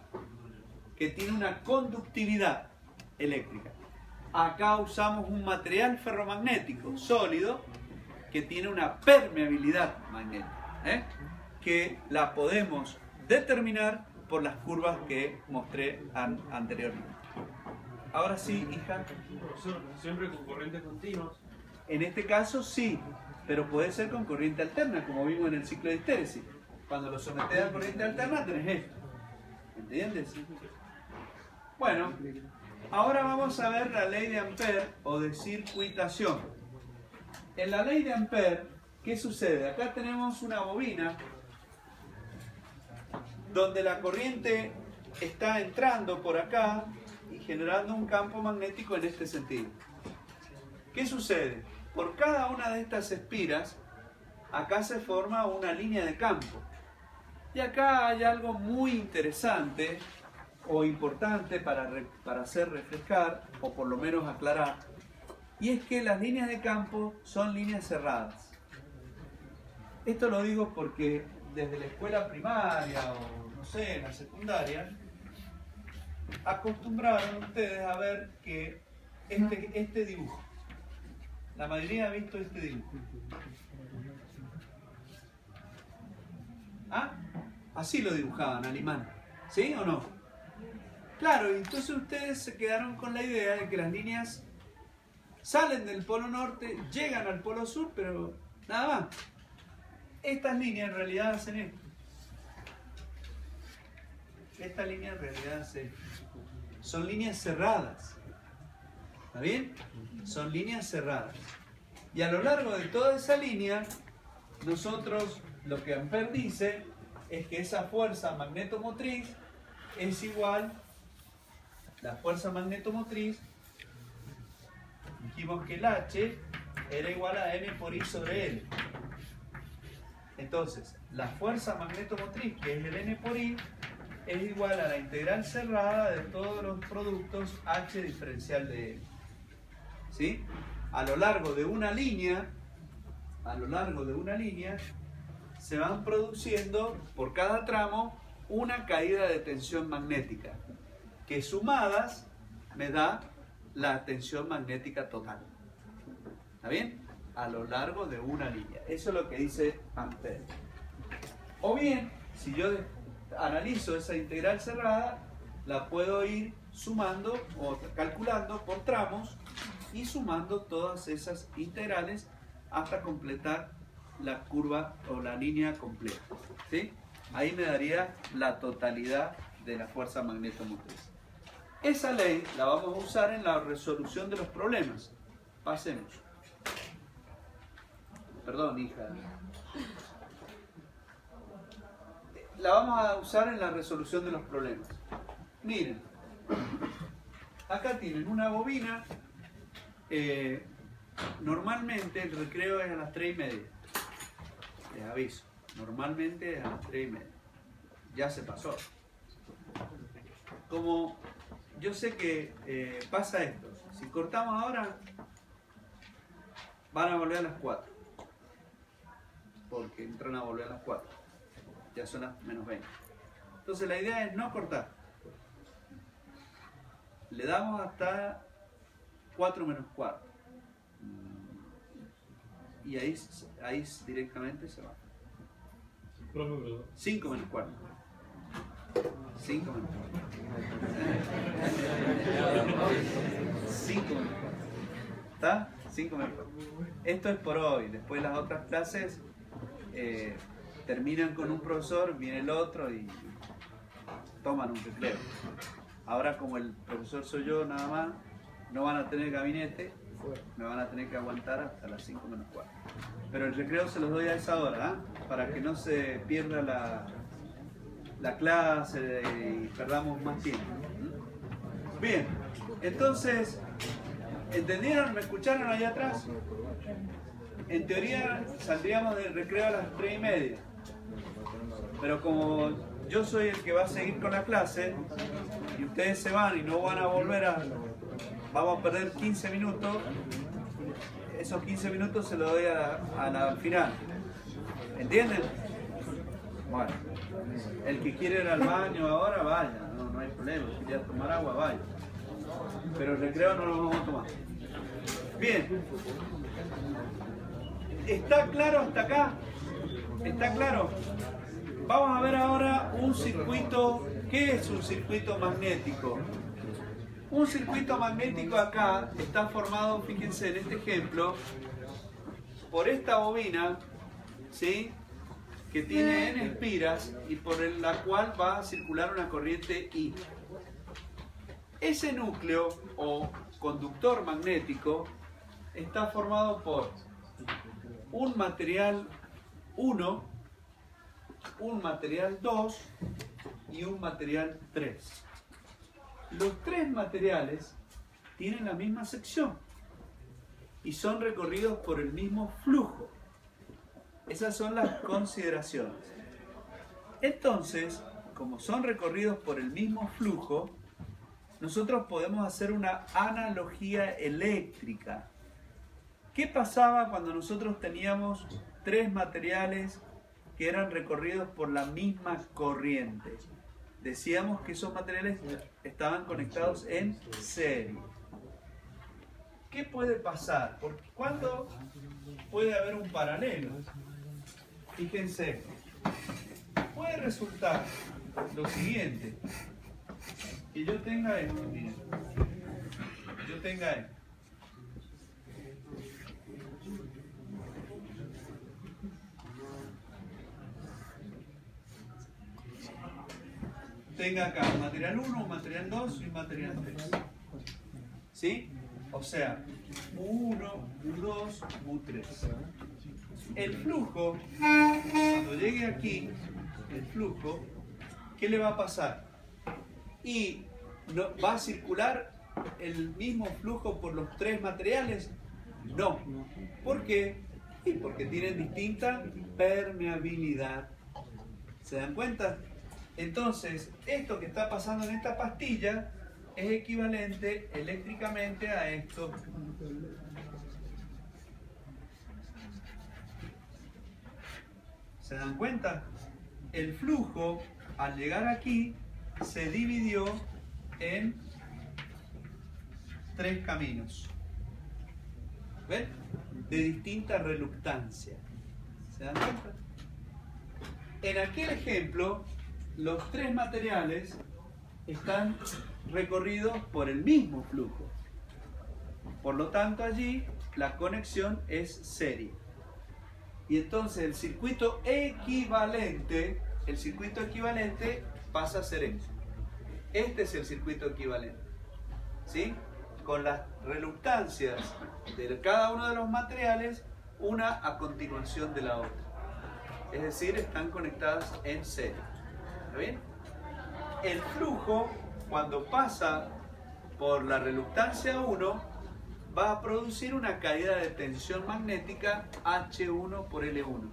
que tiene una conductividad eléctrica. Acá usamos un material ferromagnético sólido que tiene una permeabilidad magnética, que la podemos determinar por las curvas que mostré anteriormente. Ahora sí, hija. Profesor, siempre con corrientes continuas. En este caso sí, pero puede ser con corriente alterna, como vimos en el ciclo de histéresis. Cuando lo sometes a corriente alterna tenés esto. ¿Entiendes? Bueno, ahora vamos a ver la ley de Ampère o de circuitación. En la ley de Ampère, ¿qué sucede? Acá tenemos una bobina donde la corriente está entrando por acá y generando un campo magnético en este sentido. ¿Qué sucede? Por cada una de estas espiras, acá se forma una línea de campo. Y acá hay algo muy interesante o importante para hacer refrescar, o por lo menos aclarar, y es que las líneas de campo son líneas cerradas. Esto lo digo porque desde la escuela primaria o no sé, en la secundaria, acostumbraron ustedes a ver que este dibujo, la mayoría ha visto este dibujo. ¿Ah? Así lo dibujaban, alemán. ¿Sí o no? Claro, y entonces ustedes se quedaron con la idea de que las líneas salen del polo norte, llegan al polo sur, pero nada más. Estas líneas en realidad hacen esto. Esta línea en realidad hace esto. Son líneas cerradas. ¿Está bien? Son líneas cerradas. Y a lo largo de toda esa línea, nosotros, lo que Ampère dice, es que esa fuerza magnetomotriz es igual, la fuerza magnetomotriz, dijimos que el H era igual a N por I sobre L. Entonces, la fuerza magnetomotriz, que es el N por I, es igual a la integral cerrada de todos los productos H diferencial de L. ¿Sí? A lo largo de una línea, se van produciendo por cada tramo una caída de tensión magnética, que sumadas me da la tensión magnética total. ¿Está bien? A lo largo de una línea. Eso es lo que dice Ampère. O bien, si yo analizo esa integral cerrada, la puedo ir sumando o calculando por tramos y sumando todas esas integrales hasta completar la curva o la línea completa. ¿Sí? Ahí me daría la totalidad de la fuerza magnetomotriz. Esa ley la vamos a usar en la resolución de los problemas. Pasemos. Perdón, hija. La vamos a usar en la resolución de los problemas. Miren. Acá tienen una bobina. Normalmente el recreo es a las 3:30. Les aviso. Normalmente es a las 3:30. Ya se pasó. Como yo sé que pasa esto. Si cortamos ahora, van a volver a las 4. Porque entran a volver a las 4. Ya son las -20. Entonces la idea es no cortar. Le damos hasta 4 menos cuarto. Y ahí directamente se va. Profe, perdón. 5 menos cuarto. 5 menos cuarto. 5 menos cuarto. ¿Está? 5 menos cuarto. Esto es por hoy. Después las otras clases terminan con un profesor, viene el otro y toman un recreo. Ahora, como el profesor soy yo nada más, no van a tener gabinete, me van a tener que aguantar hasta las 5 menos cuarto. Pero el recreo se los doy a esa hora, ¿eh? Para que no se pierda la clase y perdamos más tiempo. Bien, entonces, ¿entendieron? ¿Me escucharon allá atrás? En teoría saldríamos del recreo a las 3:30. Pero como yo soy el que va a seguir con la clase y ustedes se van y no van a volver vamos a perder 15 minutos, esos 15 minutos se los doy a la final. ¿Entienden? Bueno, el que quiere ir al baño ahora, vaya, no hay problema. Si quiere tomar agua, vaya. Pero el recreo no lo vamos a tomar. Bien. ¿Está claro hasta acá? ¿Está claro? Vamos a ver ahora un circuito. ¿Qué es un circuito magnético? Un circuito magnético acá está formado, fíjense en este ejemplo, por esta bobina, ¿sí? Que tiene N espiras y por la cual va a circular una corriente I. Ese núcleo o conductor magnético está formado por un material 1, un material 2 y un material 3. Los tres materiales tienen la misma sección y son recorridos por el mismo flujo. Esas son las consideraciones. Entonces, como son recorridos por el mismo flujo, nosotros podemos hacer una analogía eléctrica. ¿Qué pasaba cuando nosotros teníamos tres materiales que eran recorridos por la misma corriente? Decíamos que esos materiales estaban conectados en serie. ¿Qué puede pasar? Porque ¿cuándo puede haber un paralelo? Fíjense, puede resultar lo siguiente, que yo tenga esto, miren, yo tenga esto. Tenga acá un material 1, un material 2 y un material 3. ¿Sí? O sea, U1, U2, U3. El flujo, cuando llegue aquí, el flujo, ¿qué le va a pasar? Y no, ¿va a circular el mismo flujo por los tres materiales? No. ¿Por qué? Y porque tienen distinta permeabilidad. ¿Se dan cuenta? Entonces, esto que está pasando en esta pastilla es equivalente eléctricamente a esto. ¿Se dan cuenta? El flujo, al llegar aquí, se dividió en tres caminos. ¿Ven? De distinta reluctancia. ¿Se dan cuenta? En aquel ejemplo, los tres materiales están recorridos por el mismo flujo. Por lo tanto, allí la conexión es serie. Y entonces el circuito equivalente pasa a ser esto. Este es el circuito equivalente. ¿Sí? Con las reluctancias de cada uno de los materiales, una a continuación de la otra. Es decir, están conectadas en serie. ¿Está bien? El flujo, cuando pasa por la reluctancia 1, va a producir una caída de tensión magnética H1 por L1.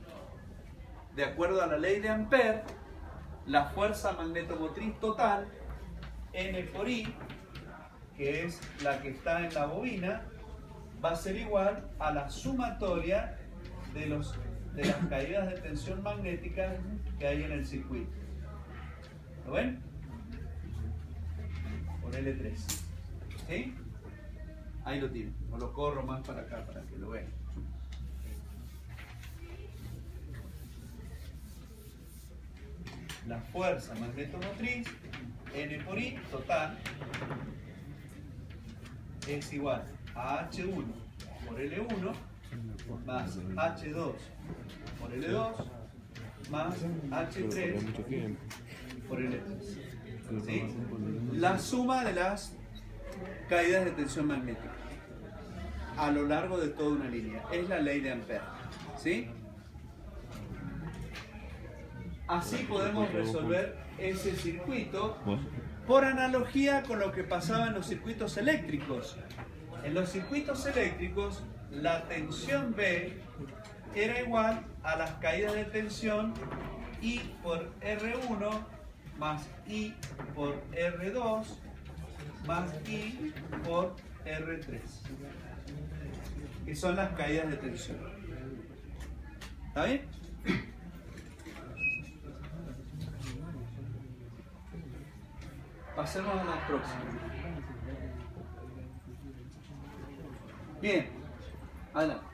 De acuerdo a la ley de Ampère, la fuerza magnetomotriz total, N por I, que es la que está en la bobina, va a ser igual a la sumatoria de las caídas de tensión magnética que hay en el circuito. ¿Lo ven? Por L3. ¿Sí? Ahí lo tienen. O lo corro más para acá para que lo vean. La fuerza magnetomotriz, N por I total, es igual a H1 por L1 más H2 por L2 más H3 por L3. ¿Sí? La suma de las caídas de tensión magnética a lo largo de toda una línea. Es la ley de Ampère. ¿Sí? Así podemos resolver ese circuito por analogía con lo que pasaba en los circuitos eléctricos. En los circuitos eléctricos, la tensión B era igual a las caídas de tensión I por R1 más I por R2 más I por R3, que son las caídas de tensión. ¿Está bien? Pasemos a la próxima. Bien, adelante.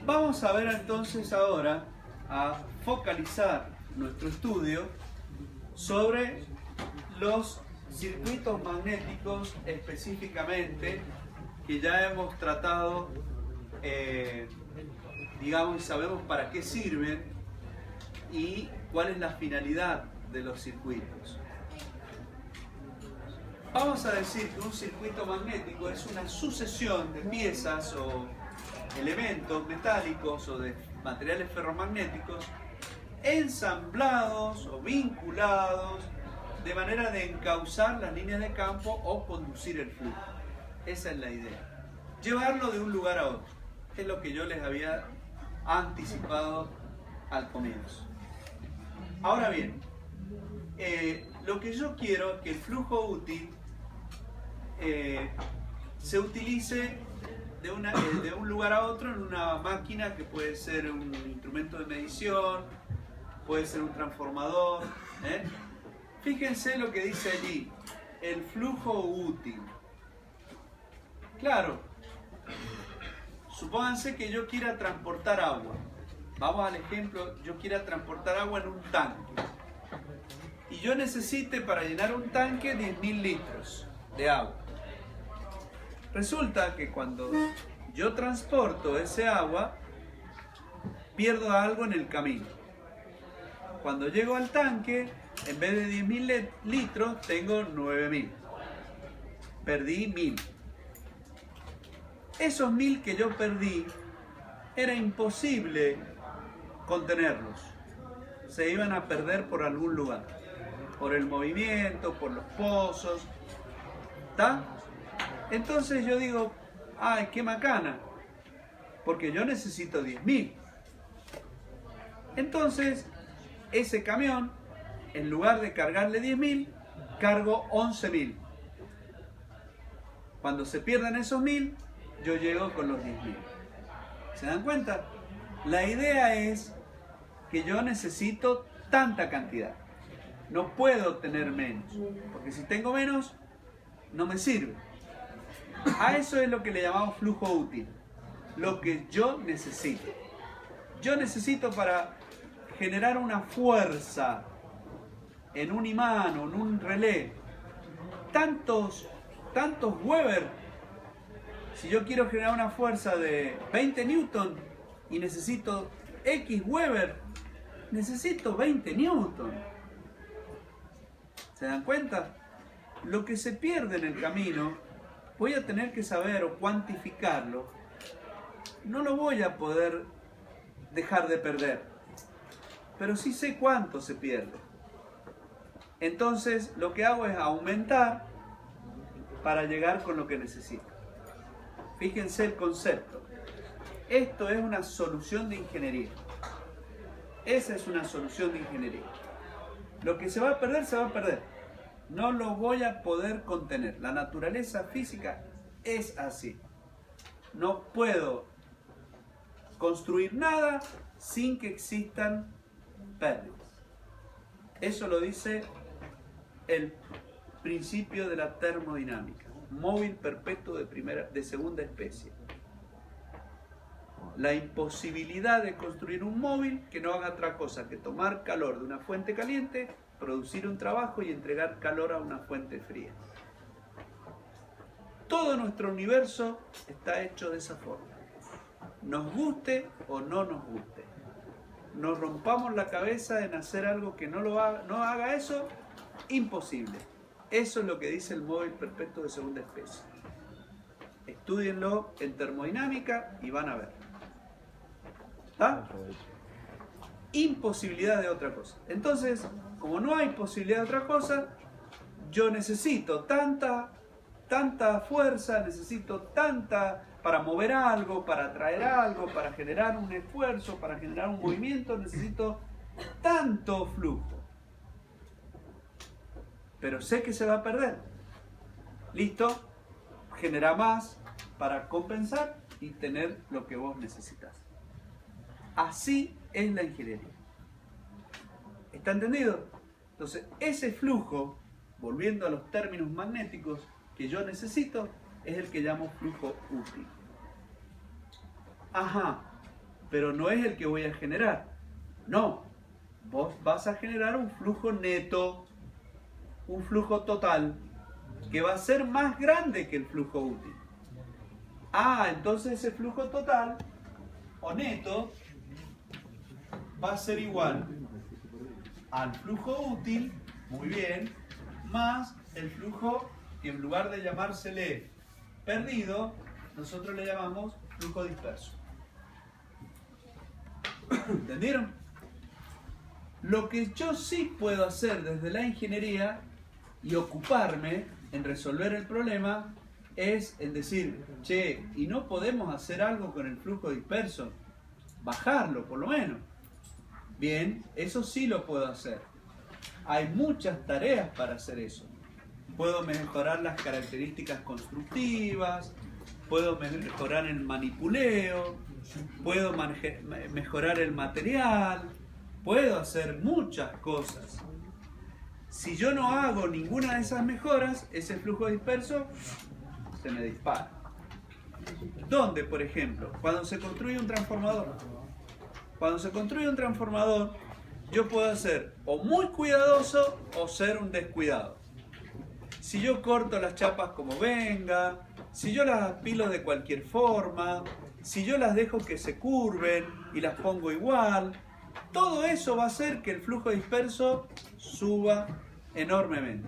Vamos a ver entonces ahora a focalizar nuestro estudio sobre los circuitos magnéticos específicamente, que ya hemos tratado, digamos, y sabemos para qué sirven y cuál es la finalidad de los circuitos. Vamos a decir que un circuito magnético es una sucesión de piezas o elementos metálicos o de materiales ferromagnéticos ensamblados o vinculados de manera de encauzar las líneas de campo o conducir el flujo. Esa es la idea. Llevarlo de un lugar a otro. Es lo que yo les había anticipado al comienzo. Ahora bien, lo que yo quiero es que el flujo útil se utilice de un lugar a otro en una máquina que puede ser un instrumento de medición, puede ser un transformador. Fíjense lo que dice allí, el flujo útil. Claro, supónganse que yo quiera transportar agua. Vamos al ejemplo, yo quiera transportar agua en un tanque. Y yo necesite para llenar un tanque 10.000 litros de agua. Resulta que cuando yo transporto ese agua, pierdo algo en el camino. Cuando llego al tanque, en vez de 10.000 litros, tengo 9.000. Perdí 1.000. Esos 1.000 que yo perdí, era imposible contenerlos. Se iban a perder por algún lugar. Por el movimiento, por los pozos. ¿Está? Entonces yo digo, ¡ay, qué macana! Porque yo necesito 10.000. Entonces, ese camión, en lugar de cargarle 10.000, cargo 11.000. Cuando se pierdan esos 1.000, yo llego con los 10.000. ¿Se dan cuenta? La idea es que yo necesito tanta cantidad. No puedo tener menos, porque si tengo menos, no me sirve. A eso es lo que le llamamos flujo útil. Lo que yo necesito. Yo necesito para generar una fuerza en un imán o en un relé. Tantos Weber. Si yo quiero generar una fuerza de 20 Newton y necesito X Weber, necesito 20 Newton. ¿Se dan cuenta? Lo que se pierde en el camino, voy a tener que saber o cuantificarlo. No lo voy a poder dejar de perder, pero sí sé cuánto se pierde. Entonces lo que hago es aumentar para llegar con lo que necesito. Fíjense el concepto. Esto es una solución de ingeniería. Esa es una solución de ingeniería. Lo que se va a perder, se va a perder. No lo voy a poder contener. La naturaleza física es así. No puedo construir nada sin que existan pérdidas. Eso lo dice el principio de la termodinámica. móvil perpetuo de segunda especie. La imposibilidad de construir un móvil que no haga otra cosa que tomar calor de una fuente caliente, producir un trabajo y entregar calor a una fuente fría. Todo nuestro universo está hecho de esa forma. Nos guste o no nos guste. Nos rompamos la cabeza en hacer algo que no haga eso, imposible. Eso es lo que dice el móvil perpetuo de segunda especie. Estúdienlo en termodinámica y van a ver. ¿Está? Imposibilidad de otra cosa. Entonces, como no hay posibilidad de otra cosa, yo necesito tanta fuerza, necesito tanta para mover algo, para atraer algo, para generar un esfuerzo, para generar un movimiento, necesito tanto flujo. Pero sé que se va a perder. ¿Listo? Genera más para compensar y tener lo que vos necesitas. Así es la ingeniería. ¿Está entendido? Entonces, ese flujo, volviendo a los términos magnéticos que yo necesito, es el que llamo flujo útil. Ajá, pero no es el que voy a generar. No, vos vas a generar un flujo neto, un flujo total, que va a ser más grande que el flujo útil. Ah, entonces ese flujo total o neto va a ser igual al flujo útil, muy bien, más el flujo que en lugar de llamársele perdido, nosotros le llamamos flujo disperso. ¿Entendieron? Lo que yo sí puedo hacer desde la ingeniería y ocuparme en resolver el problema es en decir, che, ¿y no podemos hacer algo con el flujo disperso? Bajarlo, por lo menos. Bien, eso sí lo puedo hacer. Hay muchas tareas para hacer eso. Puedo mejorar las características constructivas, puedo mejorar el manipuleo, puedo mejorar el material, puedo hacer muchas cosas. Si yo no hago ninguna de esas mejoras, ese flujo disperso se me dispara. ¿Dónde, por ejemplo? Cuando se construye un transformador. Cuando se construye un transformador, yo puedo ser o muy cuidadoso o ser un descuidado. Si yo corto las chapas como venga, si yo las apilo de cualquier forma, si yo las dejo que se curven y las pongo igual, todo eso va a hacer que el flujo disperso suba enormemente.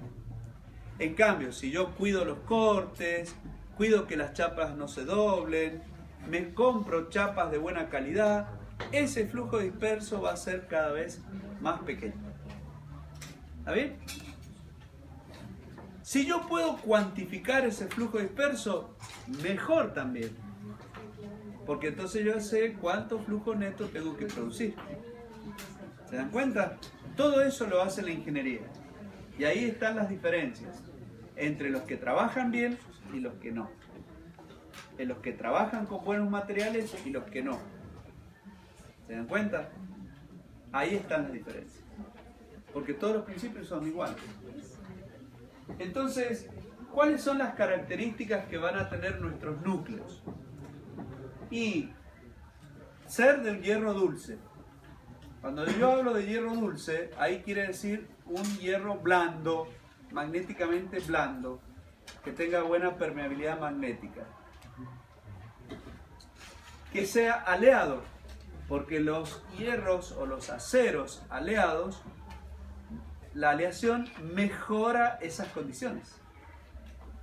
En cambio, si yo cuido los cortes, cuido que las chapas no se doblen, me compro chapas de buena calidad, ese flujo disperso va a ser cada vez más pequeño. ¿Está bien? Si yo puedo cuantificar ese flujo disperso, mejor también. Porque entonces yo sé cuánto flujo neto tengo que producir. ¿Se dan cuenta? Todo eso lo hace la ingeniería. Y ahí están las diferencias entre los que trabajan bien y los que no. En los que trabajan con buenos materiales y los que no. ¿Se dan cuenta? Ahí están las diferencias. Porque todos los principios son iguales. Entonces, ¿cuáles son las características que van a tener nuestros núcleos? Y ser del hierro dulce. Cuando yo hablo de hierro dulce, ahí quiere decir un hierro blando, magnéticamente blando, que tenga buena permeabilidad magnética. Que sea aleado, porque los hierros o los aceros aleados, la aleación mejora esas condiciones.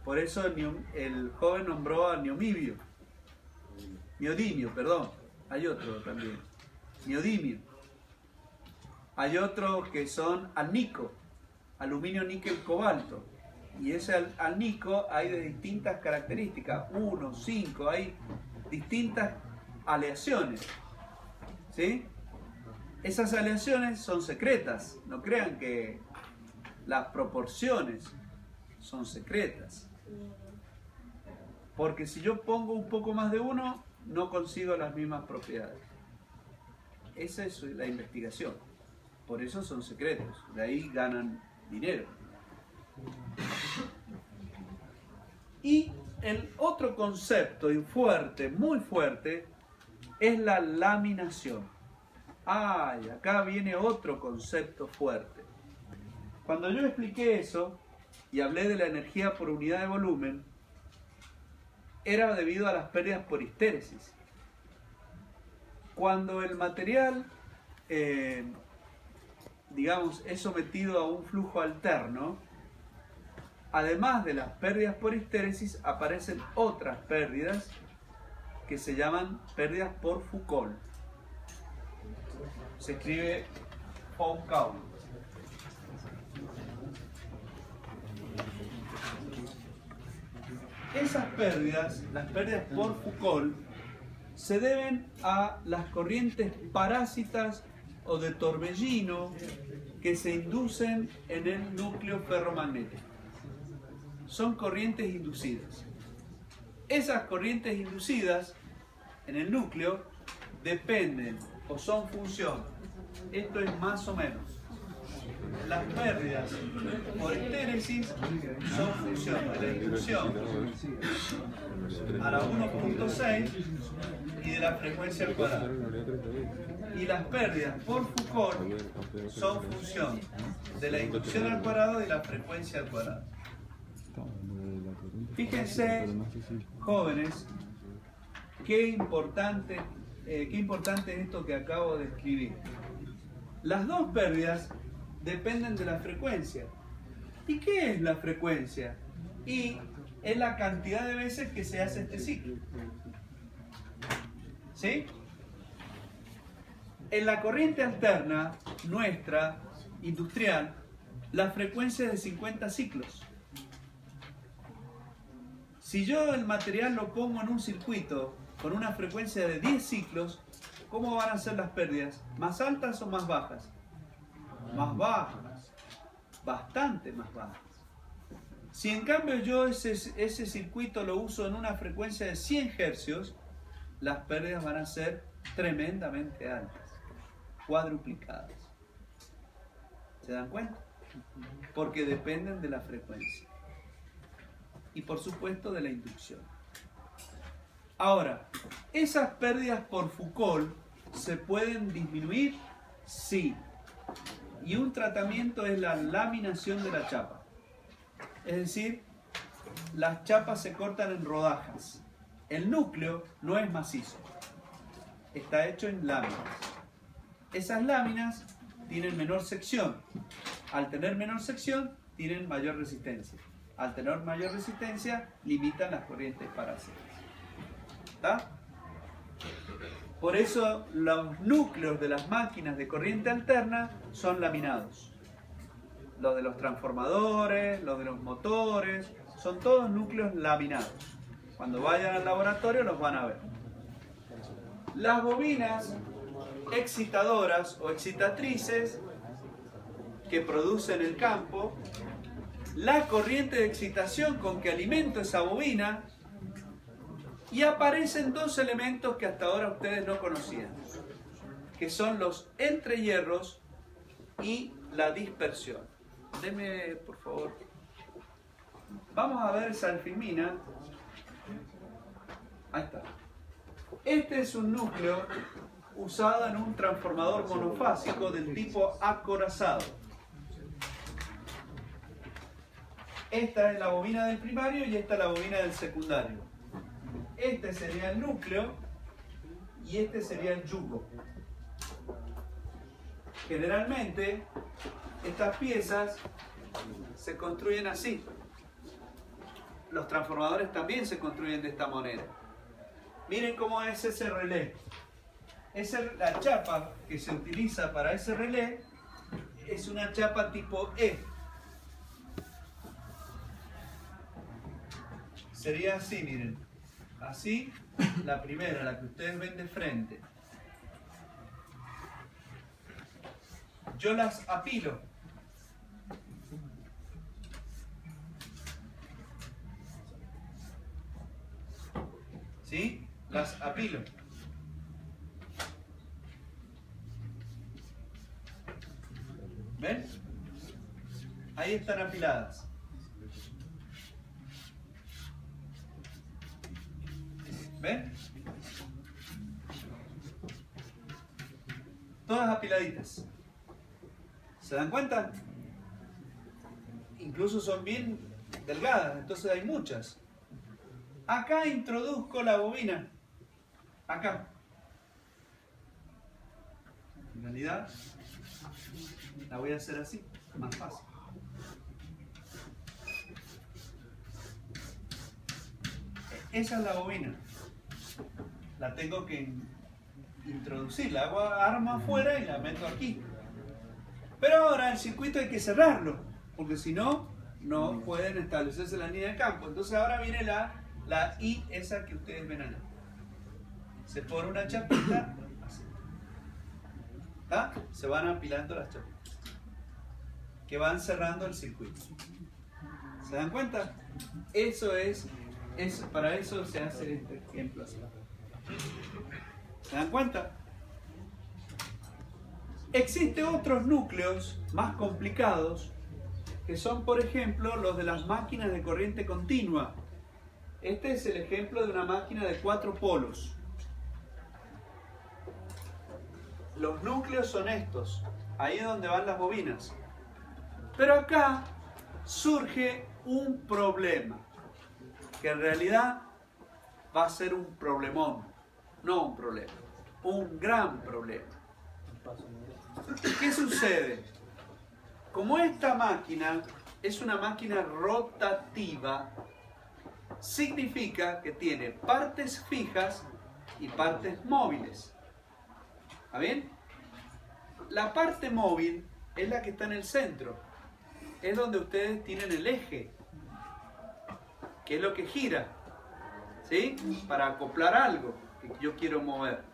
Por eso el joven nombró a neodimio, perdón. Hay otro también, neodimio. Hay otros que son alnico, aluminio, níquel, cobalto. Y ese alnico hay de distintas características, 1, 5, hay distintas aleaciones. ¿Sí? Esas aleaciones son secretas, no crean que las proporciones son secretas. Porque si yo pongo un poco más de uno, no consigo las mismas propiedades. Esa es la investigación. Por eso son secretos, de ahí ganan dinero. Y el otro concepto fuerte, muy fuerte, es la laminación. Ay, acá viene otro concepto fuerte. Cuando yo expliqué eso y hablé de la energía por unidad de volumen, era debido a las pérdidas por histéresis. Cuando el material, digamos, es sometido a un flujo alterno, además de las pérdidas por histéresis, aparecen otras pérdidas que se llaman pérdidas por Foucault. Se escribe Foucault. Esas pérdidas, las pérdidas por Foucault, se deben a las corrientes parásitas o de torbellino que se inducen en el núcleo ferromagnético. Son corrientes inducidas. Esas corrientes inducidas en el núcleo dependen o son función. Esto es más o menos. Las pérdidas por histéresis son función de la inducción a la 1.6 y de la frecuencia al cuadrado. Y las pérdidas por Foucault son función de la inducción al cuadrado y la frecuencia al cuadrado. Fíjense, jóvenes, qué importante es esto que acabo de escribir. Las dos pérdidas dependen de la frecuencia. ¿Y qué es la frecuencia? Y es la cantidad de veces que se hace este ciclo. ¿Sí? En la corriente alterna nuestra, industrial, la frecuencia es de 50 ciclos. Si yo el material lo pongo en un circuito con una frecuencia de 10 ciclos, ¿cómo van a ser las pérdidas? ¿Más altas o más bajas? Más bajas, bastante más bajas. Si en cambio yo ese circuito lo uso en una frecuencia de 100 hercios, las pérdidas van a ser tremendamente altas, cuadruplicadas. ¿Se dan cuenta? Porque dependen de la frecuencia. Y por supuesto de la inducción. Ahora, ¿esas pérdidas por Foucault se pueden disminuir? Sí. Y un tratamiento es la laminación de la chapa. Es decir, las chapas se cortan en rodajas. El núcleo no es macizo. Está hecho en láminas. Esas láminas tienen menor sección. Al tener menor sección, tienen mayor resistencia. Al tener mayor resistencia, limitan las corrientes parásitas. ¿Está? Por eso los núcleos de las máquinas de corriente alterna son laminados. Los de los transformadores, los de los motores, son todos núcleos laminados. Cuando vayan al laboratorio los van a ver. Las bobinas excitadoras o excitatrices que producen el campo, la corriente de excitación con que alimento esa bobina, y aparecen dos elementos que hasta ahora ustedes no conocían, que son los entrehierros y la dispersión. Deme, por favor. Vamos a ver esa alfilmina. Ahí está. Este es un núcleo usado en un transformador monofásico del tipo acorazado. Esta es la bobina del primario y esta es la bobina del secundario. Este sería el núcleo y este sería el yugo. Generalmente estas piezas se construyen así. Los transformadores también se construyen de esta manera. Miren cómo es ese relé. La chapa que se utiliza para ese relé es una chapa tipo E. Sería así, miren. Así, la primera, la que ustedes ven de frente. Yo las apilo. ¿Sí? Las apilo. ¿Ven? Ahí están apiladas. ¿Ven? Todas apiladitas. ¿Se dan cuenta? Incluso son bien delgadas, entonces hay muchas. Acá introduzco la bobina. Acá. En realidad, la voy a hacer así, más fácil. Esa es la bobina. La tengo que introducir, la hago arma afuera y la meto aquí. Pero ahora el circuito hay que cerrarlo, porque si no, no pueden establecerse la línea de campo. Entonces ahora viene la I, esa que ustedes ven allá. Se pone una chapita, así. ¿Tá? Se van apilando las chapitas, que van cerrando el circuito. ¿Se dan cuenta? Eso es para eso se hace este ejemplo así. ¿Se dan cuenta? Existen otros núcleos más complicados que son, por ejemplo, los de las máquinas de corriente continua. Este es el ejemplo de una máquina de 4 polos. Los núcleos son estos, ahí es donde van las bobinas. Pero acá surge un problema, que en realidad va a ser un problemón, no un problema, un gran problema. ¿Qué sucede? Como esta máquina es una máquina rotativa, significa que tiene partes fijas y partes móviles. ¿Está bien? La parte móvil es la que está en el centro, es donde ustedes tienen el eje, que es lo que gira, ¿sí? Para acoplar algo que yo quiero mover.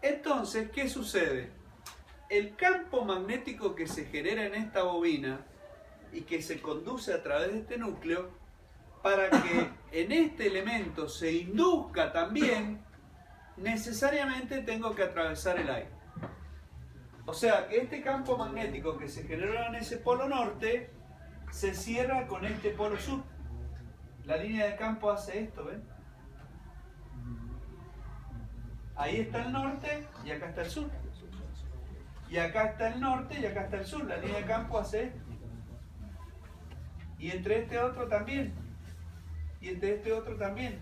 Entonces, ¿qué sucede? El campo magnético que se genera en esta bobina y que se conduce a través de este núcleo, para que en este elemento se induzca también, necesariamente tengo que atravesar el aire. O sea que este campo magnético que se generó en ese polo norte se cierra con este polo sur. La línea de campo hace esto, ¿ven? Ahí está el norte y acá está el sur. Y acá está el norte y acá está el sur. La línea de campo hace esto. Y entre este otro también. Y entre este otro también.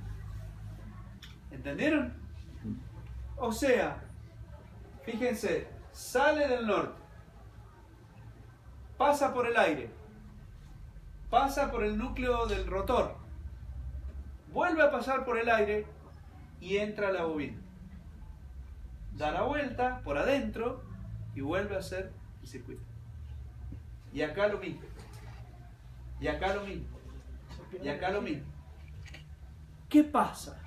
¿Entendieron? O sea, fíjense, sale del norte, pasa por el aire, pasa por el núcleo del rotor, vuelve a pasar por el aire y entra a la bobina. Da la vuelta por adentro y vuelve a hacer el circuito. Y acá lo mismo. Y acá lo mismo. Y acá lo mismo. ¿Qué pasa?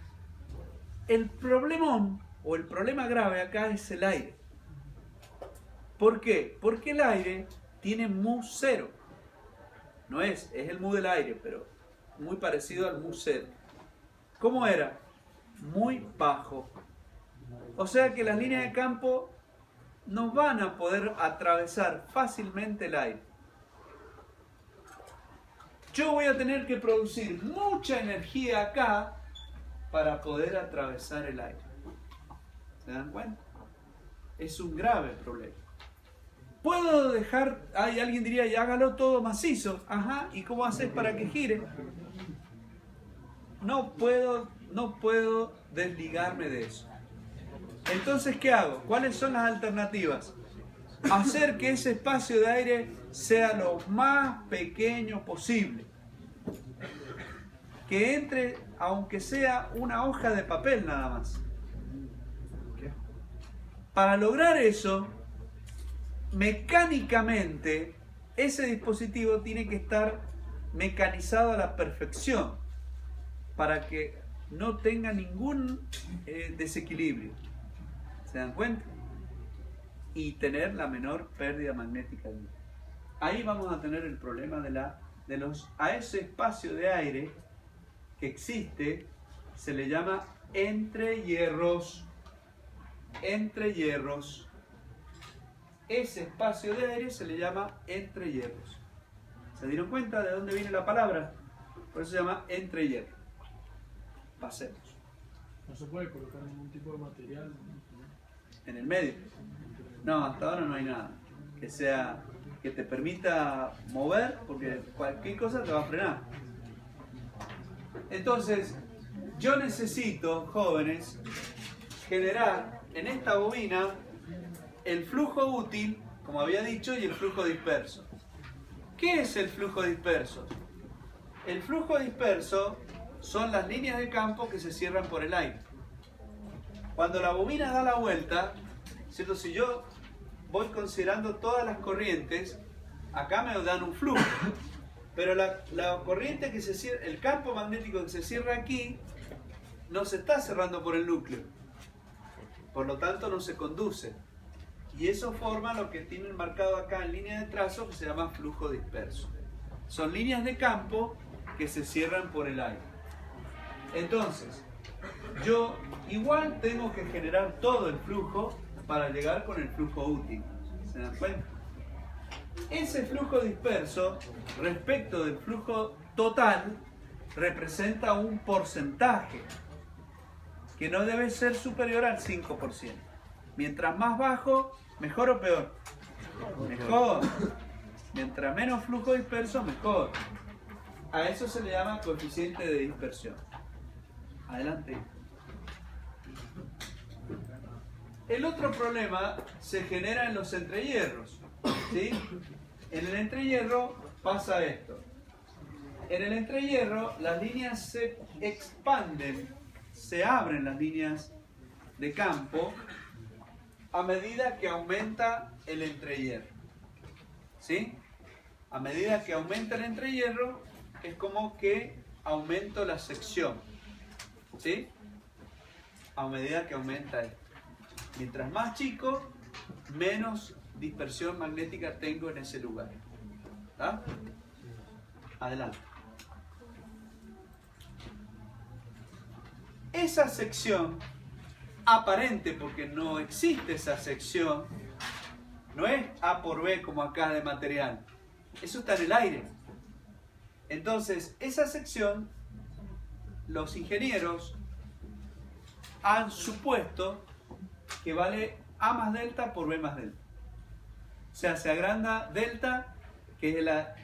El problemón o el problema grave acá es el aire. ¿Por qué? Porque el aire tiene mu cero. No es el mu del aire, pero muy parecido al mu cero. ¿Cómo era? Muy bajo. O sea que las líneas de campo no van a poder atravesar fácilmente el aire. Yo voy a tener que producir mucha energía acá para poder atravesar el aire. ¿Se dan cuenta? Es un grave problema. Puedo dejar, alguien diría, ya hágalo todo macizo. Ajá, ¿y cómo haces para que gire? No puedo desligarme de eso. Entonces, ¿qué hago? ¿Cuáles son las alternativas? Hacer que ese espacio de aire sea lo más pequeño posible. Que entre, aunque sea una hoja de papel nada más. Para lograr eso, mecánicamente, ese dispositivo tiene que estar mecanizado a la perfección para que no tenga ningún desequilibrio. ¿Se dan cuenta? Y tener la menor pérdida magnética. Ahí vamos a tener el problema a ese espacio de aire que existe, se le llama entre hierros. Entre hierros. Ese espacio de aire se le llama entre hierros. ¿Se dieron cuenta de dónde viene la palabra? Por eso se llama entre hierros. pasemos. No se puede colocar ningún tipo de material. En el medio. No, hasta ahora no hay nada que sea, que te permita mover, porque cualquier cosa te va a frenar. Entonces, yo necesito, jóvenes, generar en esta bobina el flujo útil, como había dicho, y el flujo disperso. ¿Qué es el flujo disperso? El flujo disperso son las líneas de campo que se cierran por el aire. Cuando la bobina da la vuelta, ¿cierto? Si yo voy considerando todas las corrientes, acá me dan un flujo. Pero la corriente que se cierra, el campo magnético que se cierra aquí, no se está cerrando por el núcleo. Por lo tanto, no se conduce. Y eso forma lo que tienen marcado acá en línea de trazo, que se llama flujo disperso. Son líneas de campo que se cierran por el aire. Entonces, yo igual tengo que generar todo el flujo para llegar con el flujo útil. ¿Se dan cuenta? Ese flujo disperso, respecto del flujo total, representa un porcentaje que no debe ser superior al 5%. Mientras más bajo, ¿mejor o peor? Mejor. Mientras menos flujo disperso, mejor. A eso se le llama coeficiente de dispersión. Adelante. El otro problema se genera en los entrehierros, ¿sí? En el entrehierro pasa esto. En el entrehierro las líneas se expanden, se abren las líneas de campo a medida que aumenta el entrehierro, ¿sí? A medida que aumenta el entrehierro es como que aumento la sección, ¿sí? A medida que aumenta esto. Mientras más chico, menos dispersión magnética tengo en ese lugar. ¿Está? Adelante. Esa sección aparente, porque no existe esa sección, no es A por B como acá de material. Eso está en el aire. Entonces, esa sección, los ingenieros han supuesto que vale A más delta por B más delta. O sea, se agranda delta, que es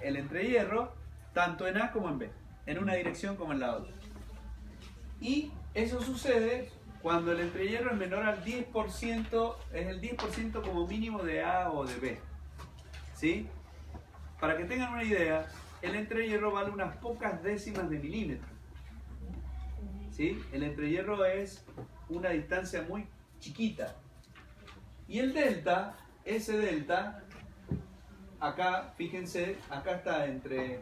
el entrehierro, tanto en A como en B, en una dirección como en la otra. Y eso sucede cuando el entrehierro es menor al 10%, es el 10% como mínimo de A o de B. ¿Sí? Para que tengan una idea, el entrehierro vale unas pocas décimas de milímetro. ¿Sí? El entrehierro es una distancia muy chiquita. Y el delta, ese delta, acá, fíjense, acá está entre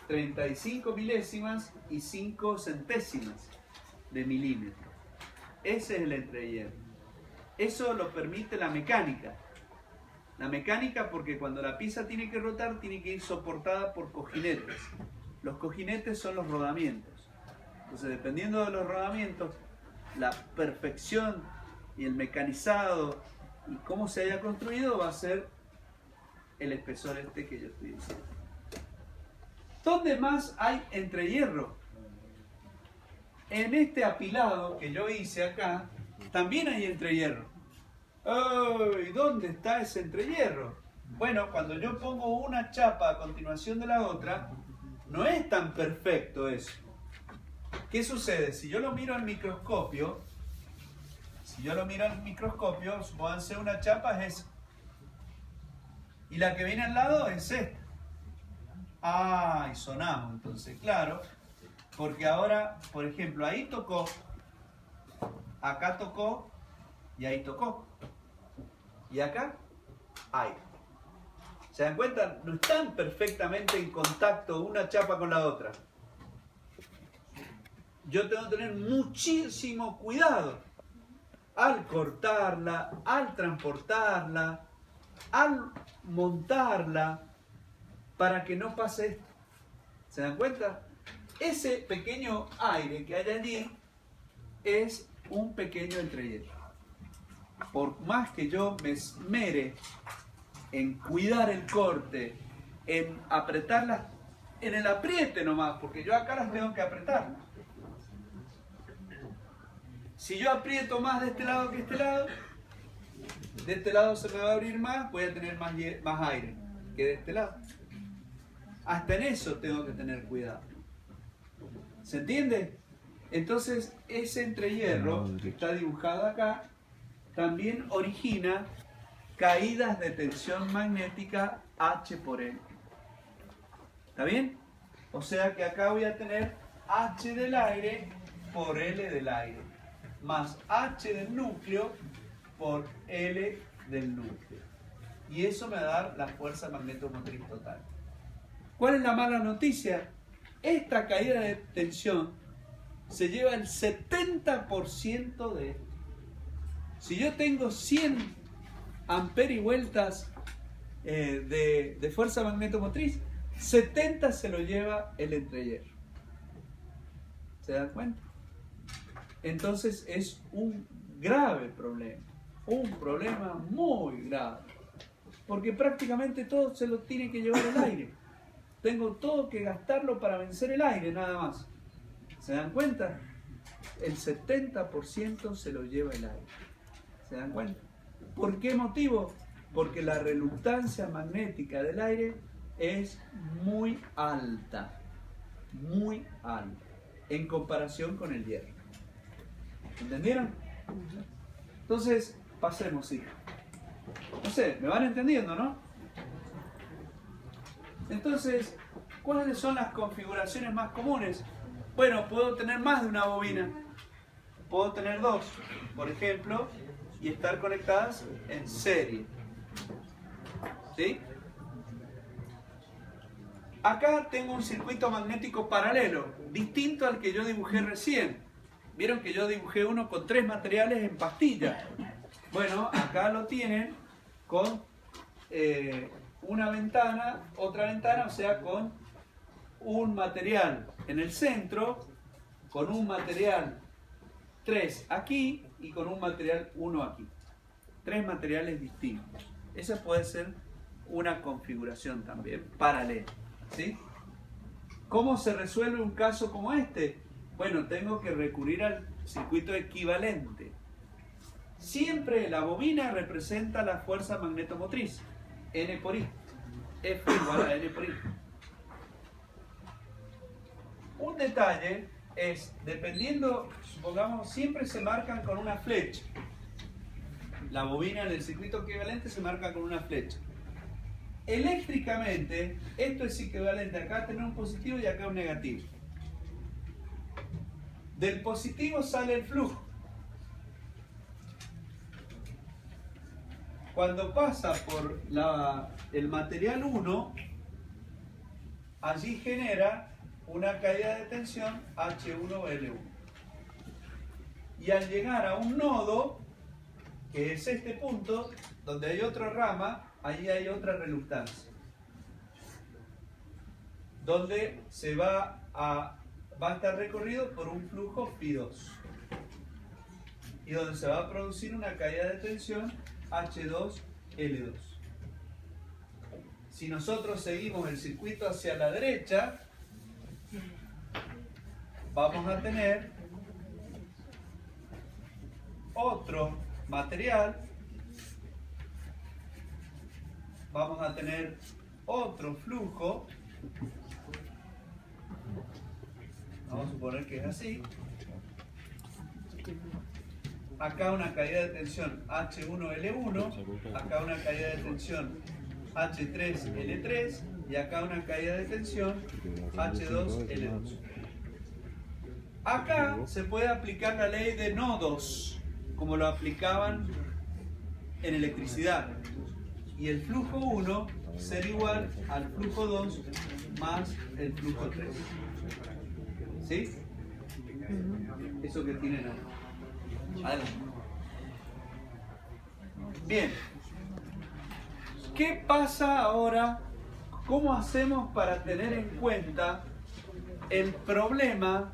35 milésimas y 5 centésimas de milímetro. Ese es el entrehierro. Eso lo permite la mecánica. La mecánica porque cuando la pieza tiene que rotar, tiene que ir soportada por cojinetes. Los cojinetes son los rodamientos. Entonces, dependiendo de los rodamientos, la perfección y el mecanizado y cómo se haya construido va a ser el espesor este que yo estoy diciendo. ¿Dónde más hay entrehierro? En este apilado que yo hice acá, también hay entrehierro. ¡Ay! ¿Dónde está ese entrehierro? Bueno, cuando yo pongo una chapa a continuación de la otra, no es tan perfecto eso. ¿Qué sucede? Si yo lo miro al microscopio, supónganse una chapa es esa. Y la que viene al lado es esta. Ah, y sonamos entonces, claro. Porque ahora, por ejemplo, ahí tocó, acá tocó y ahí tocó. Y acá, ahí. ¿Se dan cuenta? No están perfectamente en contacto una chapa con la otra. Yo tengo que tener muchísimo cuidado al cortarla, al transportarla, al montarla, para que no pase esto. ¿Se dan cuenta? Ese pequeño aire que hay allí es un pequeño entrehierro. Por más que yo me esmere en cuidar el corte, en apretarlas, en el apriete nomás, porque yo acá las tengo que apretar. Si yo aprieto más de este lado que de este lado se me va a abrir más, voy a tener más aire que de este lado. Hasta en eso tengo que tener cuidado. ¿Se entiende? Entonces, ese entrehierro que está dibujado acá también origina caídas de tensión magnética H por L. ¿Está bien? O sea que acá voy a tener H del aire por L del aire, más H del núcleo por L del núcleo. Y eso me va a dar la fuerza magnetomotriz total. ¿Cuál es la mala noticia? Esta caída de tensión se lleva el 70% de esto. Si yo tengo 100 amperivueltas de fuerza magnetomotriz, 70 se lo lleva el entrehierro. ¿Se dan cuenta? Entonces es un grave problema, un problema muy grave, porque prácticamente todo se lo tiene que llevar el aire. Tengo todo que gastarlo para vencer el aire, nada más. ¿Se dan cuenta? El 70% se lo lleva el aire. ¿Se dan cuenta? ¿Por qué motivo? Porque la reluctancia magnética del aire es muy alta, en comparación con el hierro. ¿Entendieron? Entonces, pasemos, sí. No sé, me van entendiendo, ¿no? Entonces, ¿cuáles son las configuraciones más comunes? Bueno, puedo tener más de una bobina. Puedo tener dos, por ejemplo, y estar conectadas en serie. ¿Sí? Acá tengo un circuito magnético paralelo, distinto al que yo dibujé recién. Vieron que yo dibujé uno con 3 materiales en pastilla. Bueno, acá lo tienen con una ventana, otra ventana, o sea, con un material en el centro, con un material 3 aquí y con un material 1 aquí. 3 materiales distintos. Esa puede ser una configuración también paralela. ¿Sí? ¿Cómo se resuelve un caso como este? Bueno, tengo que recurrir al circuito equivalente. Siempre la bobina representa la fuerza magnetomotriz, N por I. F igual a N por I. Un detalle es, dependiendo, supongamos, siempre se marcan con una flecha. La bobina en el circuito equivalente se marca con una flecha. Eléctricamente, esto es equivalente a acá tener un positivo y acá un negativo. Del positivo sale el flujo. Cuando pasa por el material 1, allí genera una caída de tensión H1L1. Y al llegar a un nodo, que es este punto, donde hay otra rama, ahí hay otra reluctancia, donde va a estar recorrido por un flujo Φ2 y donde se va a producir una caída de tensión H2L2. Si nosotros seguimos el circuito hacia la derecha, vamos a tener otro material, vamos a tener otro flujo, vamos a suponer que es así, acá una caída de tensión H1L1, acá una caída de tensión H3L3 y acá una caída de tensión H2L2. Acá se puede aplicar la ley de nodos, como lo aplicaban en electricidad. Y el flujo 1 será igual al flujo 2 más el flujo 3. ¿Sí? Eso que tienen ahí. Adelante. Bien. ¿Qué pasa ahora? ¿Cómo hacemos para tener en cuenta el problema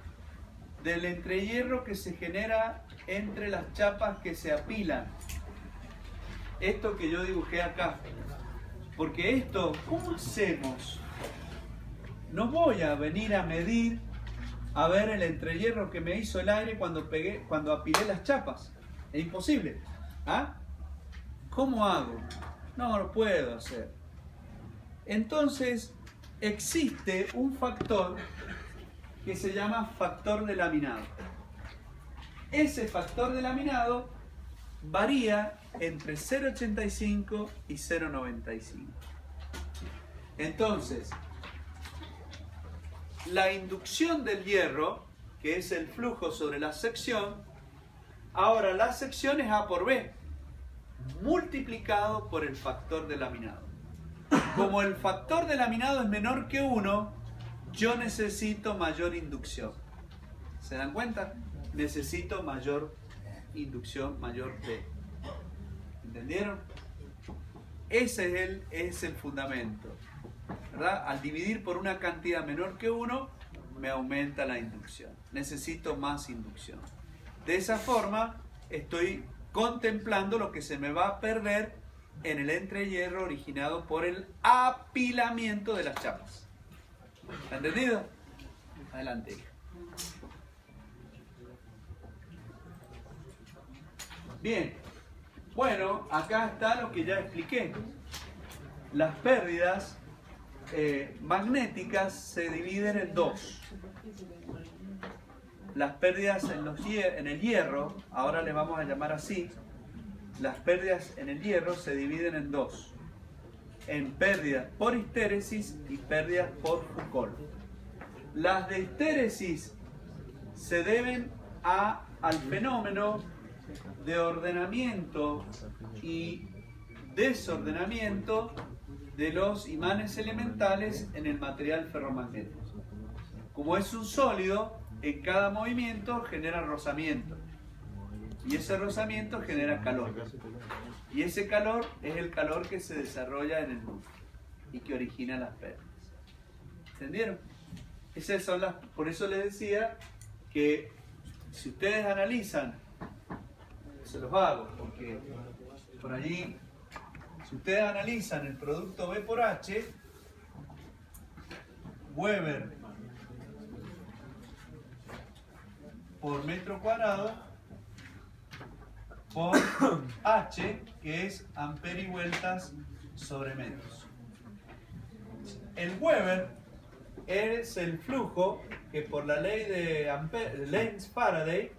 del entrehierro que se genera entre las chapas que se apilan? Esto que yo dibujé acá. Porque esto, ¿cómo hacemos? No voy a venir a medir a ver el entrehierro que me hizo el aire cuando apilé las chapas. Es imposible. ¿Ah? ¿Cómo hago? No lo puedo hacer. Entonces, existe un factor que se llama factor de laminado. Ese factor de laminado varía entre 0,85 y 0,95. Entonces, la inducción del hierro, que es el flujo sobre la sección, ahora la sección es A por B, multiplicado por el factor de laminado. Como el factor de laminado es menor que 1, yo necesito mayor inducción. ¿Se dan cuenta? Necesito mayor inducción, mayor B. ¿Entendieron? Ese es el fundamento, ¿verdad? Al dividir por una cantidad menor que 1, me aumenta la inducción. Necesito más inducción. De esa forma, estoy contemplando lo que se me va a perder en el entrehierro originado por el apilamiento de las chapas. ¿Está entendido? Adelante. Bien. Bueno, acá está lo que ya expliqué. Las pérdidas magnéticas se dividen en dos. Las pérdidas en el hierro, ahora le vamos a llamar así, las pérdidas en el hierro se dividen en dos. En pérdidas por histéresis y pérdidas por Foucault. Las de histéresis se deben al fenómeno de ordenamiento y desordenamiento de los imanes elementales en el material ferromagnético. Como es un sólido, en cada movimiento genera rozamiento. Y ese rozamiento genera calor. Y ese calor es el calor que se desarrolla en el núcleo y que origina las pérdidas. ¿Entendieron? Esas son por eso les decía que si ustedes analizan, se los hago, porque por allí, si ustedes analizan el producto B por H, Weber por metro cuadrado por H, que es amperivueltas sobre metros. El Weber es el flujo que por la ley de Lenz-Faraday,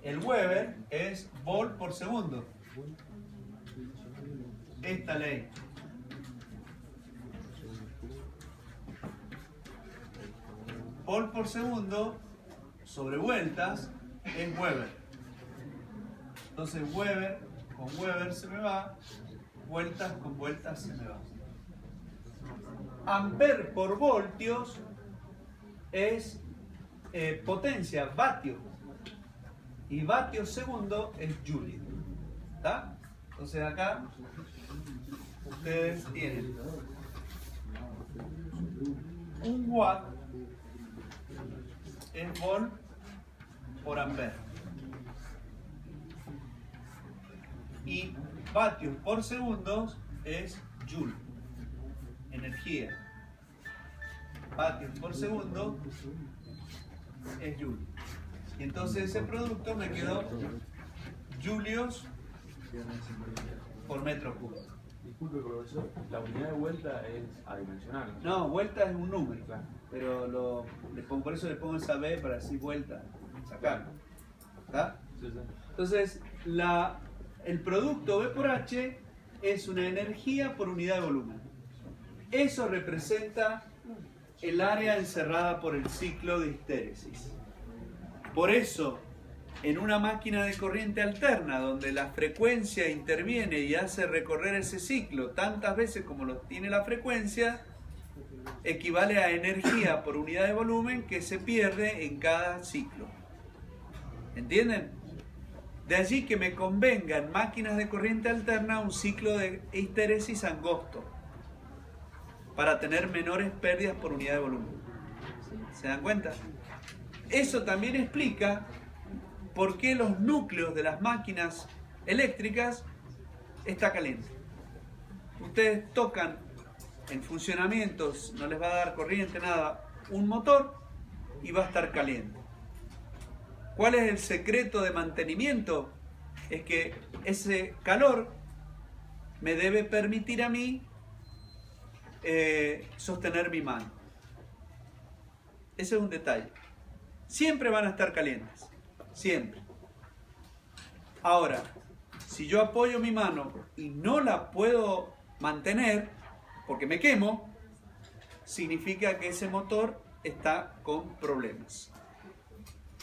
el Weber es volt por segundo. Esta ley. Volt por segundo sobre vueltas es Weber. Entonces Weber con Weber se me va, vueltas con vueltas se me va. Ampere por voltios es potencia, vatio. Y vatio segundo es joule. ¿Está? Entonces acá ustedes tienen 1 watt es volt por ampere. Y vatios por segundo es joule. Energía. Vatios por segundo es joule. Y entonces ese producto me quedó julios por metro cúbico. Disculpe, profesor, la unidad de vuelta es adimensional. No, vuelta es un número, pero por eso le pongo esa B para así vuelta, sacar. ¿Está? Sí, sí. Entonces, el producto B por H es una energía por unidad de volumen. Eso representa el área encerrada por el ciclo de histéresis. Por eso, en una máquina de corriente alterna, donde la frecuencia interviene y hace recorrer ese ciclo tantas veces como lo tiene la frecuencia, equivale a energía por unidad de volumen que se pierde en cada ciclo. ¿Entienden? De allí que me convenga en máquinas de corriente alterna un ciclo de histéresis angosto, para tener menores pérdidas por unidad de volumen. ¿Se dan cuenta? Eso también explica por qué los núcleos de las máquinas eléctricas está caliente. Ustedes tocan en funcionamientos, no les va a dar corriente, nada, un motor, y va a estar caliente. ¿Cuál es el secreto de mantenimiento? Es que ese calor me debe permitir a mí sostener mi mano. Ese es un detalle. Siempre van a estar calientes. Siempre. Ahora, si yo apoyo mi mano y no la puedo mantener porque me quemo, significa que ese motor está con problemas.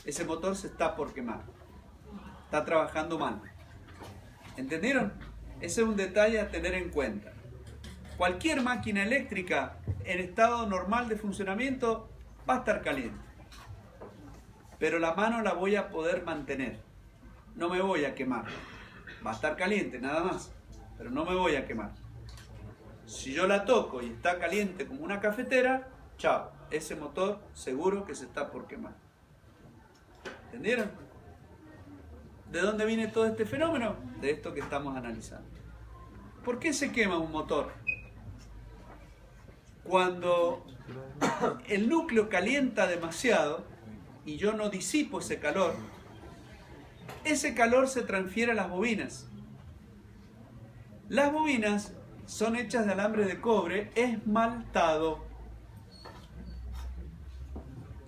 Ese motor se está por quemar. Está trabajando mal. ¿Entendieron? Ese es un detalle a tener en cuenta. Cualquier máquina eléctrica en estado normal de funcionamiento va a estar caliente. Pero la mano la voy a poder mantener. No me voy a quemar. Va a estar caliente, nada más. Pero no me voy a quemar. Si yo la toco y está caliente como una cafetera, chao. Ese motor seguro que se está por quemar. ¿Entendieron? ¿De dónde viene todo este fenómeno? De esto que estamos analizando. ¿Por qué se quema un motor? Cuando el núcleo calienta demasiado y yo no disipo ese calor se transfiere a las bobinas. Las bobinas son hechas de alambre de cobre esmaltado.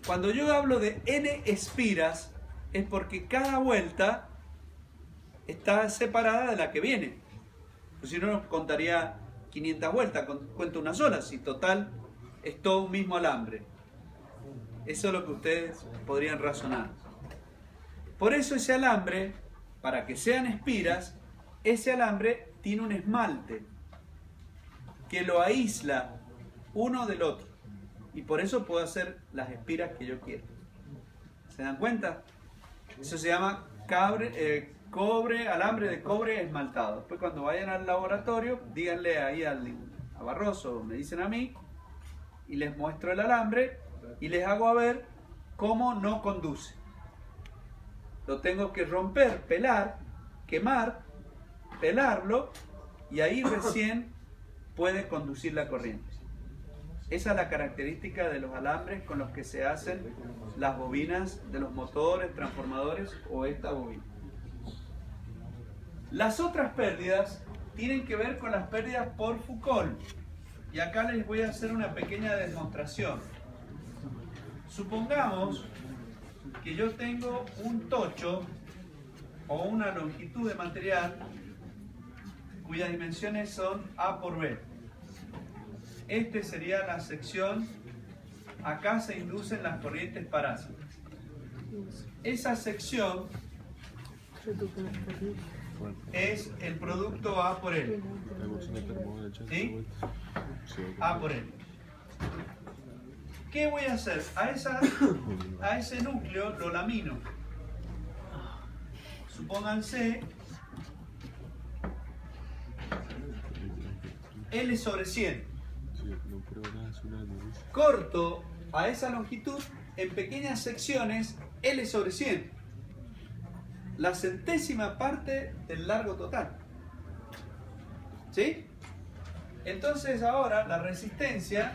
Cuando yo hablo de N espiras, es porque cada vuelta está separada de la que viene. Pues si no, contaría 500 vueltas, cuento una sola, si total es todo un mismo alambre. Eso es lo que ustedes podrían razonar. Por eso ese alambre, para que sean espiras, ese alambre tiene un esmalte que lo aísla uno del otro. Y por eso puedo hacer las espiras que yo quiero. ¿Se dan cuenta? Eso se llama alambre de cobre esmaltado. Después cuando vayan al laboratorio, díganle ahí a Barroso, me dicen a mí, y les muestro el alambre y les hago a ver cómo no conduce. Lo tengo que romper, pelar, quemar, pelarlo, y ahí recién puede conducir la corriente. Esa es la característica de los alambres con los que se hacen las bobinas de los motores, transformadores o esta bobina. Las otras pérdidas tienen que ver con las pérdidas por Foucault. Y acá les voy a hacer una pequeña demostración. Supongamos que yo tengo un tocho o una longitud de material cuyas dimensiones son A por B. Este sería la sección, acá se inducen las corrientes parásitas. Esa sección es el producto A por L. ¿Sí? A por L. ¿Qué voy a hacer? A ese núcleo lo lamino. Supónganse L sobre 100. Corto a esa longitud en pequeñas secciones L sobre 100. La centésima parte del largo total. ¿Sí? Entonces ahora la resistencia,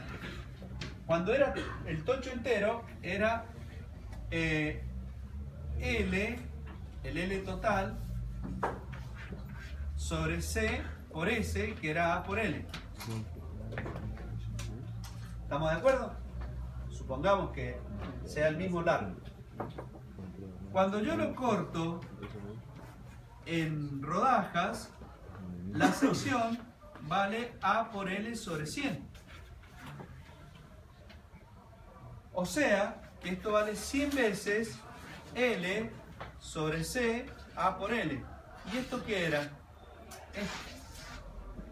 cuando era el tocho entero, era L, el L total, sobre C por S, que era A por L. ¿Estamos de acuerdo? Supongamos que sea el mismo largo. Cuando yo lo corto en rodajas, la sección vale A por L sobre 100. O sea, que esto vale 100 veces L sobre C A por L. ¿Y esto qué era? Esto.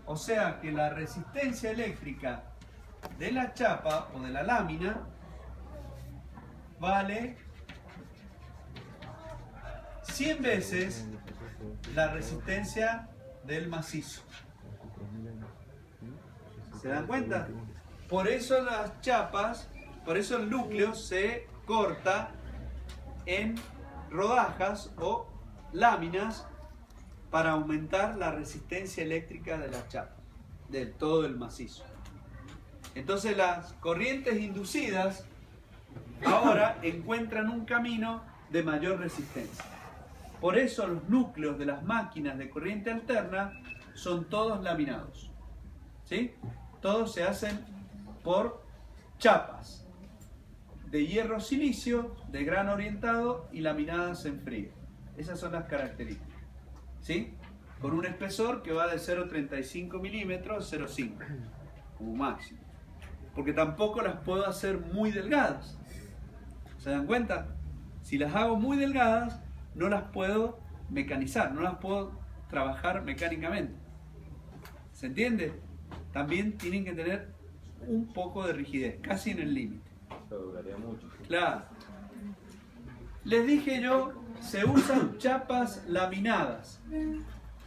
O sea, que la resistencia eléctrica de la chapa o de la lámina vale 100 veces la resistencia del macizo. ¿Se dan cuenta? Por eso las chapas, por eso el núcleo se corta en rodajas o láminas para aumentar la resistencia eléctrica de la chapa, de todo el macizo. Entonces las corrientes inducidas ahora encuentran un camino de mayor resistencia. Por eso los núcleos de las máquinas de corriente alterna son todos laminados. ¿Sí? Todos se hacen por chapas de hierro silicio, de grano orientado y laminadas en frío. Esas son las características. ¿Sí? Con un espesor que va de 0,35 milímetros a 0,5 como máximo. Porque tampoco las puedo hacer muy delgadas. ¿Se dan cuenta? Si las hago muy delgadas, no las puedo mecanizar, no las puedo trabajar mecánicamente. ¿Se entiende? También tienen que tener un poco de rigidez, casi en el límite. Pero duraría mucho. Claro. Les dije yo, se usan chapas laminadas.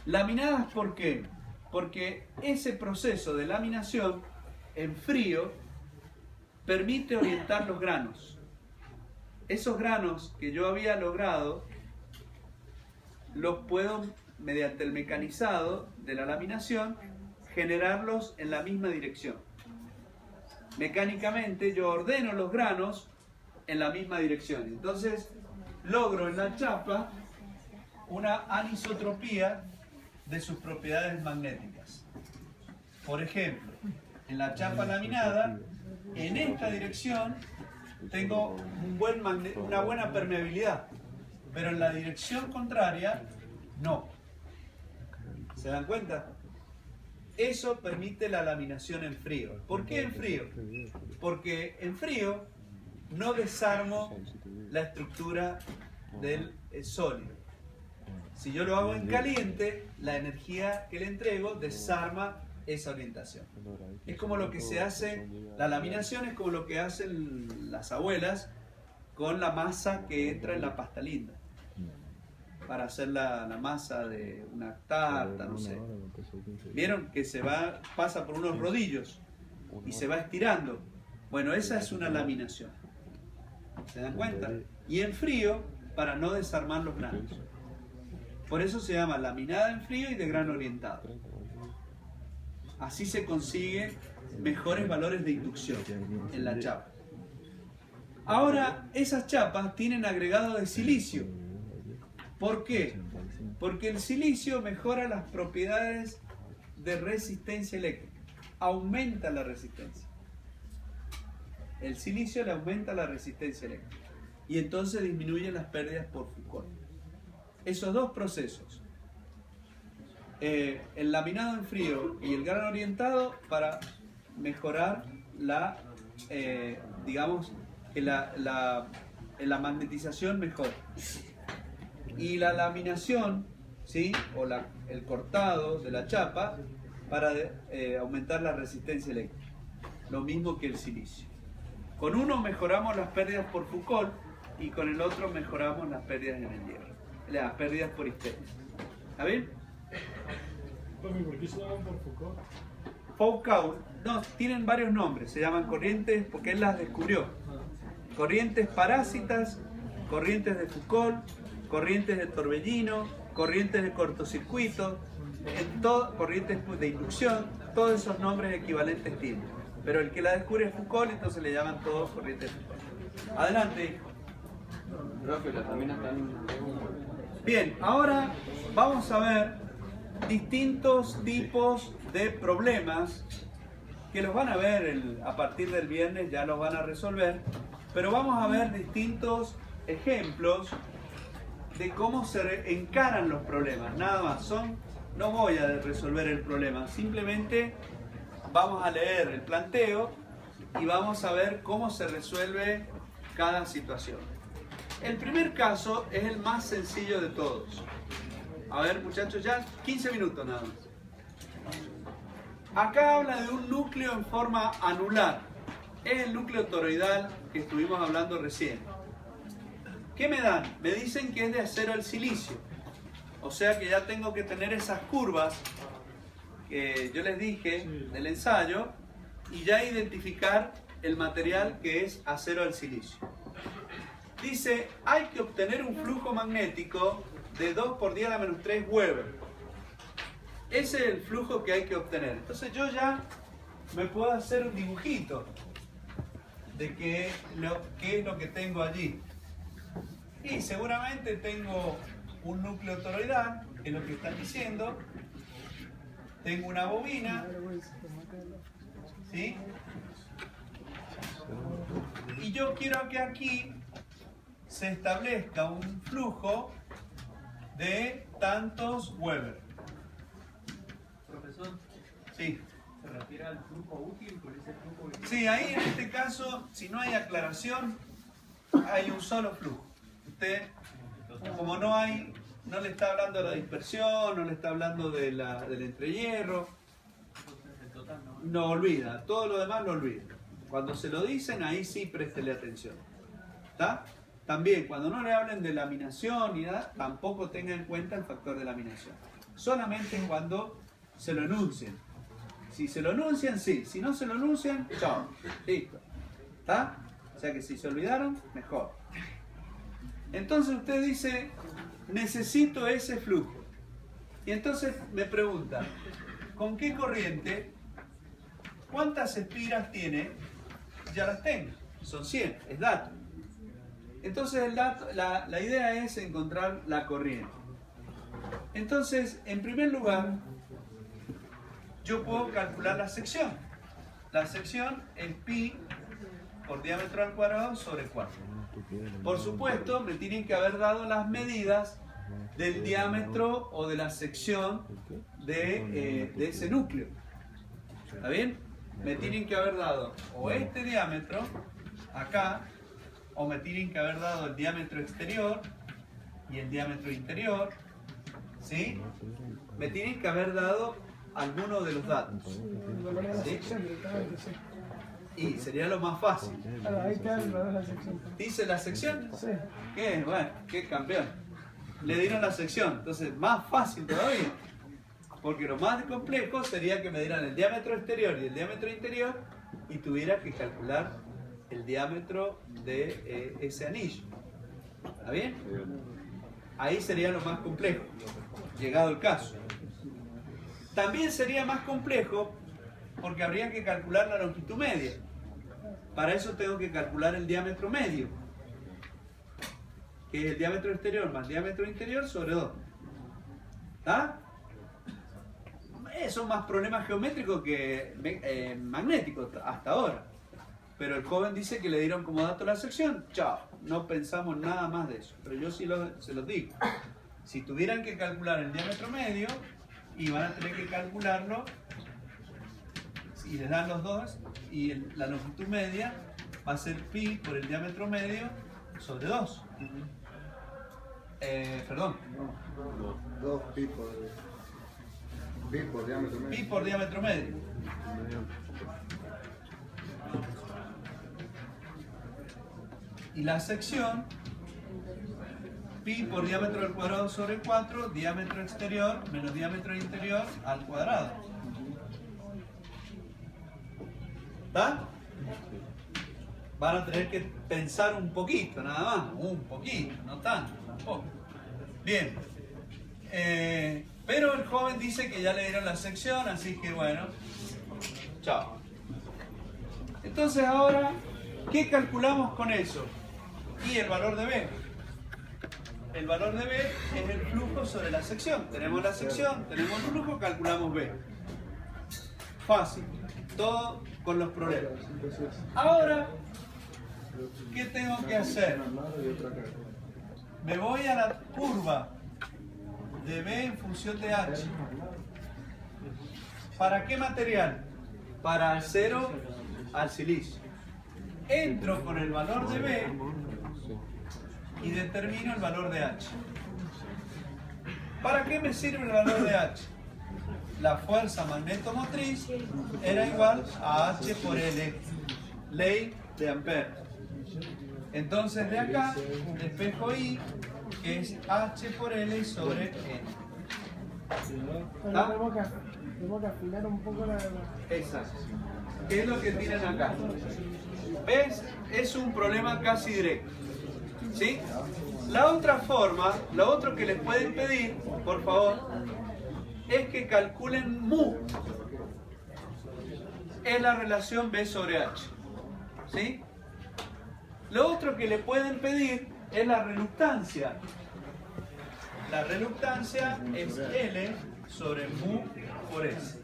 ¿Laminadas por qué? Porque ese proceso de laminación en frío permite orientar los granos. Esos granos que yo había logrado los puedo, mediante el mecanizado de la laminación, generarlos en la misma dirección. Mecánicamente yo ordeno los granos en la misma dirección. Entonces logro en la chapa una anisotropía de sus propiedades magnéticas. Por ejemplo, en la chapa laminada, en esta dirección tengo una buena permeabilidad, pero en la dirección contraria no. ¿Se dan cuenta? Eso permite la laminación en frío. ¿Por qué en frío? Porque en frío no desarmo la estructura del sólido. Si yo lo hago en caliente, la energía que le entrego desarma esa orientación. Es como lo que se hace, la laminación es como lo que hacen las abuelas con la masa que entra en la pasta linda. Para hacer la masa de una tarta, no sé. ¿Vieron? Que pasa por unos rodillos y se va estirando. Bueno, esa es una laminación. ¿Se dan cuenta? Y en frío, para no desarmar los granos. Por eso se llama laminada en frío y de grano orientado. Así se consiguen mejores valores de inducción en la chapa. Ahora, esas chapas tienen agregado de silicio. ¿Por qué? Porque el silicio mejora las propiedades de resistencia eléctrica. Aumenta la resistencia. El silicio le aumenta la resistencia eléctrica. Y entonces disminuye las pérdidas por Foucault. Esos dos procesos, el laminado en frío y el grano orientado, para mejorar digamos, que la magnetización mejor. Y la laminación, ¿sí? O el cortado de la chapa para aumentar la resistencia eléctrica. Lo mismo que el silicio. Con uno mejoramos las pérdidas por Foucault y con el otro mejoramos las pérdidas en el hierro. Las pérdidas por histeresis. ¿Está bien? ¿Por qué se llaman por Foucault? Foucault, no, tienen varios nombres. Se llaman corrientes porque él las descubrió. Corrientes parásitas, corrientes de Foucault, corrientes de torbellino, corrientes de cortocircuito, corrientes de inducción, todos esos nombres equivalentes tienen. Pero el que la descubre es Foucault, entonces le llaman todos corrientes de Foucault. Adelante. Profe, las láminas están... Bien, ahora vamos a ver distintos tipos de problemas que los van a ver a partir del viernes, ya los van a resolver, pero vamos a ver distintos ejemplos de cómo se encaran los problemas, nada más. No voy a resolver el problema, simplemente vamos a leer el planteo y vamos a ver cómo se resuelve cada situación. El primer caso es el más sencillo de todos. A ver, muchachos, ya 15 minutos nada más. Acá habla de un núcleo en forma anular. Es el núcleo toroidal que estuvimos hablando recién. ¿Qué me dan? Me dicen que es de acero al silicio. O sea que ya tengo que tener esas curvas que yo les dije del ensayo y ya identificar el material que es acero al silicio. Dice, hay que obtener un flujo magnético de 2 por 10 a la menos 3 Weber. Ese es el flujo que hay que obtener. Entonces yo ya me puedo hacer un dibujito. de qué es lo que tengo allí. Y seguramente tengo un núcleo toroidal, que es lo que están diciendo. Tengo una bobina, ¿sí? Y yo quiero que aquí se establezca un flujo de tantos Weber. Profesor, Sí. ¿se refiere al flujo útil por ese flujo que... Sí, ahí en este caso, si no hay aclaración, hay un solo flujo. Usted, como no le está hablando de la dispersión, no le está hablando del entrehierro, El total no. no olvida, todo lo demás lo olvida. Cuando se lo dicen, ahí sí préstele atención. ¿Está? También, cuando no le hablen de laminación ni nada, tampoco tenga en cuenta el factor de laminación. Solamente cuando se lo enuncien. Si se lo enuncian, sí. Si no se lo enuncian, chao. Listo. ¿Está? O sea que si se olvidaron, mejor. Entonces usted dice, necesito ese flujo. Y entonces me pregunta, ¿con qué corriente? ¿Cuántas espiras tiene? Ya las tengo. Son 100, es dato. Entonces el dato, la idea es encontrar la corriente. Entonces, en primer lugar, yo puedo calcular la sección. La sección es pi por diámetro al cuadrado sobre 4. Por supuesto, me tienen que haber dado las medidas del diámetro o de la sección de ese núcleo. ¿Está bien? Me tienen que haber dado o este diámetro, acá, o me tienen que haber dado el diámetro exterior y el diámetro interior, ¿sí? Me tienen que haber dado alguno de los datos. El valor de la ¿Sí? sección directamente, sí. Y sería lo más fácil. Claro, ahí queda el valor de la sección. ¿Dice la sección? Sí. ¿Qué? Bueno, qué campeón. Le dieron la sección, entonces más fácil todavía. Porque lo más complejo sería que me dieran el diámetro exterior y el diámetro interior y tuviera que calcular el diámetro de ese anillo. ¿Está bien? Ahí sería lo más complejo, llegado el caso. También sería más complejo porque habría que calcular la longitud media. Para eso tengo que calcular el diámetro medio, que es el diámetro exterior más diámetro interior sobre 2. ¿Está? Son más problemas geométricos que magnéticos hasta ahora. Pero el joven dice que le dieron como dato la sección. Chao, no pensamos nada más de eso. Pero yo sí se los digo. Si tuvieran que calcular el diámetro medio, y van a tener que calcularlo, y les dan los dos, y la longitud media va a ser pi por el diámetro medio sobre 2. Perdón. 2 pi por diámetro medio. Pi por diámetro medio. Y la sección, pi por diámetro al cuadrado sobre 4, diámetro exterior menos diámetro interior al cuadrado. ¿Está? Van a tener que pensar un poquito, nada más. Un poquito, no tanto, tampoco. Bien. Pero el joven dice que ya le dieron la sección, así que bueno. Chao. Entonces ahora, ¿qué calculamos con eso? Y el valor de B. El valor de B es el flujo sobre la sección. Tenemos la sección, tenemos el flujo, calculamos B. Fácil. Todo con los problemas. Ahora, ¿qué tengo que hacer? Me voy a la curva de B en función de H. ¿Para qué material? Para acero al silicio. Entro con el valor de B y determino el valor de H. ¿Para qué me sirve el valor de H? La fuerza magnetomotriz era igual a H por L, ley de Ampère. Entonces de acá despejo I, que es H por L sobre N. Pero tenemos que afinar un poco la... Exacto. ¿Qué es lo que tienen acá? ¿Ves? Es un problema casi directo. ¿Sí? La otra forma, lo otro que les pueden pedir, por favor, es que calculen mu. Es la relación B sobre H. ¿Sí? Lo otro que le pueden pedir es la reluctancia. La reluctancia es L sobre mu por S.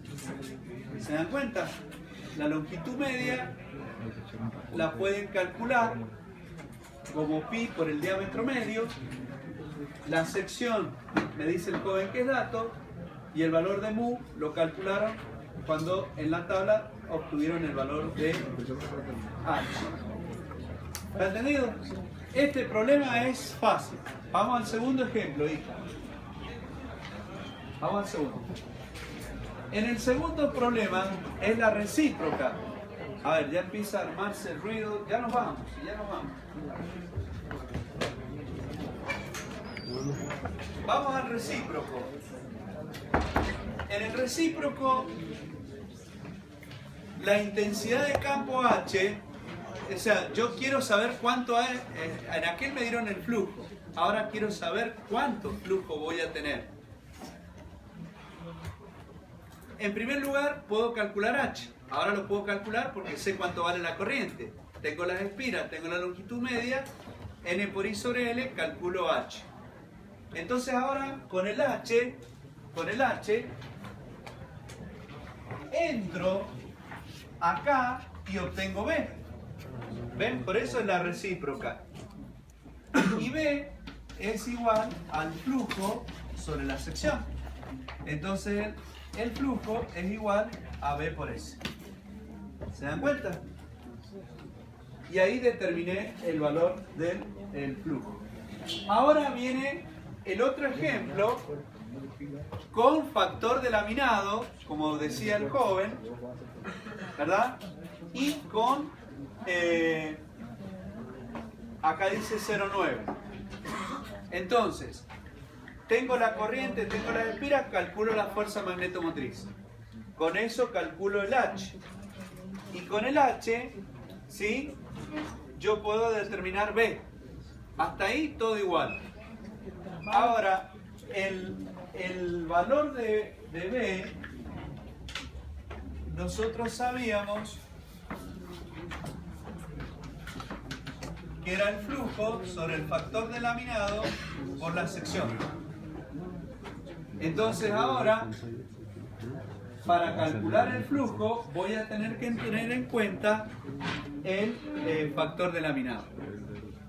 ¿Se dan cuenta? La longitud media la pueden calcular como pi por el diámetro medio. La sección me dice el joven que es dato, y el valor de mu lo calcularon cuando en la tabla obtuvieron el valor de h. ¿Está entendido? Este problema es fácil. Vamos al segundo ejemplo, hija. Vamos al segundo. En el segundo problema es la recíproca. A ver, ya empieza a armarse el ruido. Ya nos vamos, ya nos vamos. Vamos al recíproco. En el recíproco, la intensidad de campo H, o sea, yo quiero saber cuánto hay. En aquel me dieron el flujo. Ahora quiero saber cuánto flujo voy a tener. En primer lugar, puedo calcular H. Ahora lo puedo calcular porque sé cuánto vale la corriente. Tengo las espiras, tengo la longitud media, N por I sobre L, calculo H. Entonces ahora, con el H, entro acá y obtengo B. ¿Ven? Por eso es la recíproca. Y B es igual al flujo sobre la sección. Entonces, el flujo es igual a B por S. ¿Se dan cuenta? Y ahí determiné el valor del flujo. Ahora viene el otro ejemplo con factor de laminado, como decía el joven, ¿verdad? Y con, acá dice 0,9. Entonces, tengo la corriente, tengo las espiras, calculo la fuerza magnetomotriz. Con eso calculo el H. Y con el H, ¿sí?, yo puedo determinar B. Hasta ahí todo igual. Ahora, el valor de B, nosotros sabíamos que era el flujo sobre el factor de laminado por la sección. Entonces ahora, para calcular el flujo, voy a tener que tener en cuenta el factor de laminado.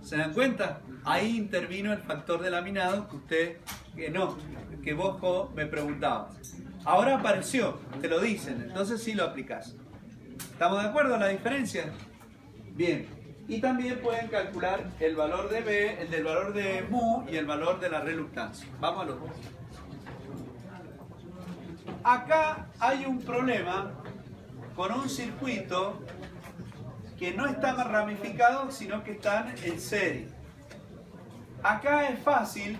¿Se dan cuenta? Ahí intervino el factor de laminado que vos me preguntabas. Ahora apareció, te lo dicen, entonces sí lo aplicás. ¿Estamos de acuerdo en la diferencia? Bien. Y también pueden calcular el valor de B, el del valor de mu y el valor de la reluctancia. Vamos a los dos. Acá hay un problema con un circuito que no está ramificado, sino que están en serie. Acá es fácil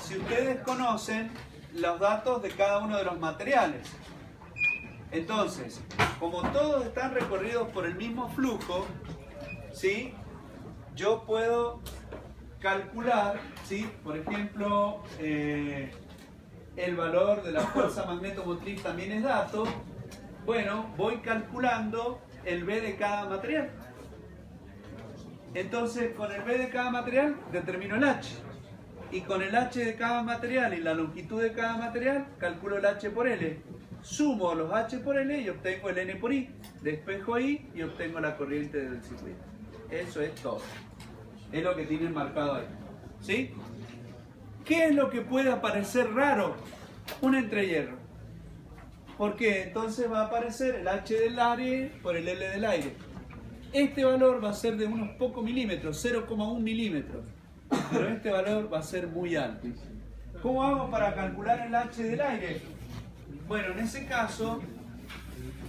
si ustedes conocen los datos de cada uno de los materiales. Entonces, como todos están recorridos por el mismo flujo, ¿sí?, yo puedo calcular, ¿sí?, por ejemplo, el valor de la fuerza magnetomotriz también es dato. Bueno, voy calculando el B de cada material. Entonces, con el B de cada material determino el H. Y con el H de cada material y la longitud de cada material, calculo el H por L. Sumo los H por L y obtengo el N por I. Despejo I y obtengo la corriente del circuito. Eso es todo. Es lo que tienen marcado ahí. ¿Sí? ¿Qué es lo que puede aparecer raro? Un entrehierro. ¿Por qué? Entonces va a aparecer el H del aire por el L del aire. Este valor va a ser de unos pocos milímetros, 0,1 milímetros. Pero este valor va a ser muy alto. ¿Cómo hago para calcular el H del aire? Bueno, en ese caso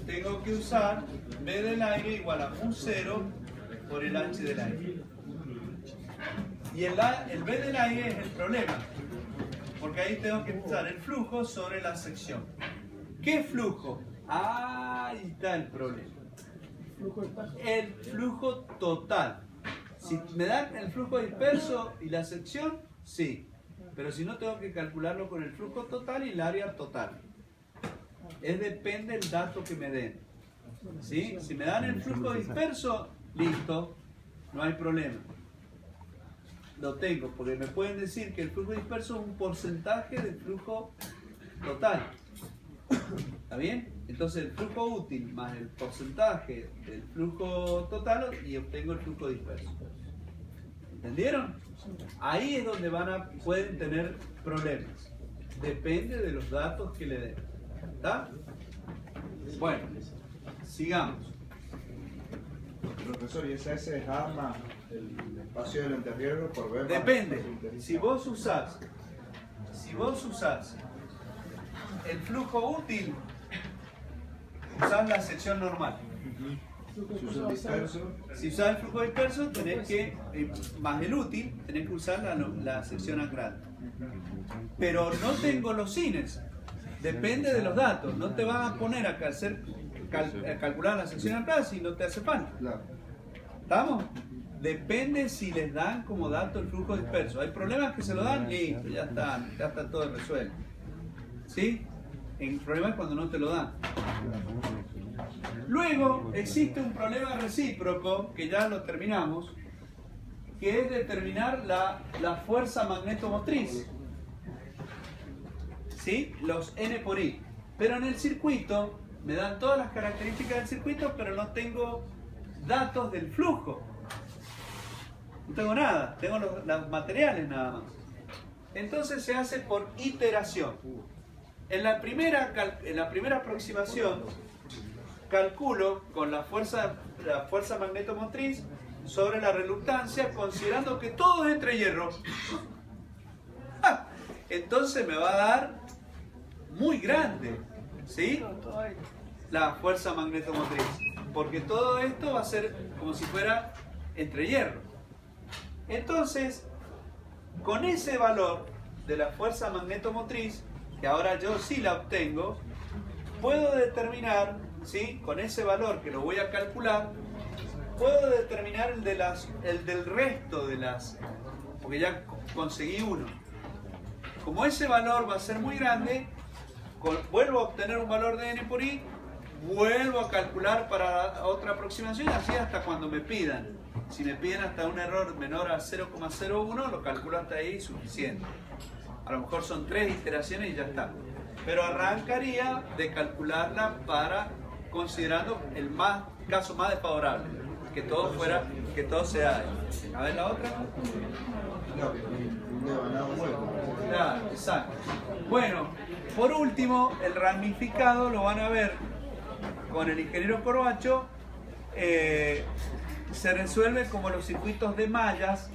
tengo que usar B del aire igual a mu 0 por el H del aire. Y el B del aire es el problema, porque ahí tengo que usar el flujo sobre la sección. ¿Qué flujo? Ahí está el problema. El flujo total. Si me dan el flujo disperso y la sección, sí. Pero si no, tengo que calcularlo con el flujo total y el área total. Depende del dato que me den. ¿Sí? Si me dan el flujo disperso, listo. no hay problema. Lo tengo, porque me pueden decir que el flujo disperso es un porcentaje del flujo total. ¿Está bien? Entonces el flujo útil más el porcentaje del flujo total y obtengo el flujo disperso. ¿Entendieron? Ahí es donde pueden tener problemas. Depende de los datos que le den. ¿Está? Bueno, sigamos. Profesor, ¿y esa S es A más el espacio del entrerriero por B? Depende. Si vos usás el flujo útil, usás la sección normal. Si usa el disperso, Si usás el flujo disperso, tenés que, más el útil, tenés que usar la sección anclada. Pero no tengo los cines. Depende de los datos. No te van a poner a calcular la sección anclada si no te hace falta. claro. ¿Estamos? Depende si les dan como dato el flujo disperso. Hay problemas que se lo dan, listo, ya está todo resuelto. ¿Sí? El problema es cuando no te lo dan. Luego existe un problema recíproco, que ya lo terminamos, que es determinar la fuerza magnetomotriz. ¿Sí? Los N por I. Pero en el circuito me dan todas las características del circuito, pero no tengo datos del flujo. No tengo nada, tengo los materiales nada más. Entonces se hace por iteración. En la primera aproximación calculo con la fuerza magnetomotriz sobre la reluctancia, considerando que todo es entre hierro. Entonces me va a dar muy grande, ¿sí? La fuerza magnetomotriz, porque todo esto va a ser como si fuera entre hierro. Entonces, con ese valor de la fuerza magnetomotriz, que ahora yo sí la obtengo, puedo determinar, ¿sí? Con ese valor que lo voy a calcular, puedo determinar el del resto de las, porque ya conseguí uno. Como ese valor va a ser muy grande, vuelvo a obtener un valor de N por I, vuelvo a calcular para otra aproximación, así hasta cuando me pidan. Si me piden hasta un error menor a 0,01, lo calculo hasta ahí suficiente. A lo mejor son 3 iteraciones y ya está. Pero arrancaría de calcularla considerando el caso más desfavorable. Que todo sea. A ver la otra. Claro, exacto. Bueno, por último, el ramificado lo van a ver con el ingeniero Corbacho. Se resuelve como los circuitos de mallas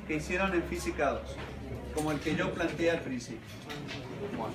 que hicieron en Física 2, como el que yo planteé al principio. Bueno.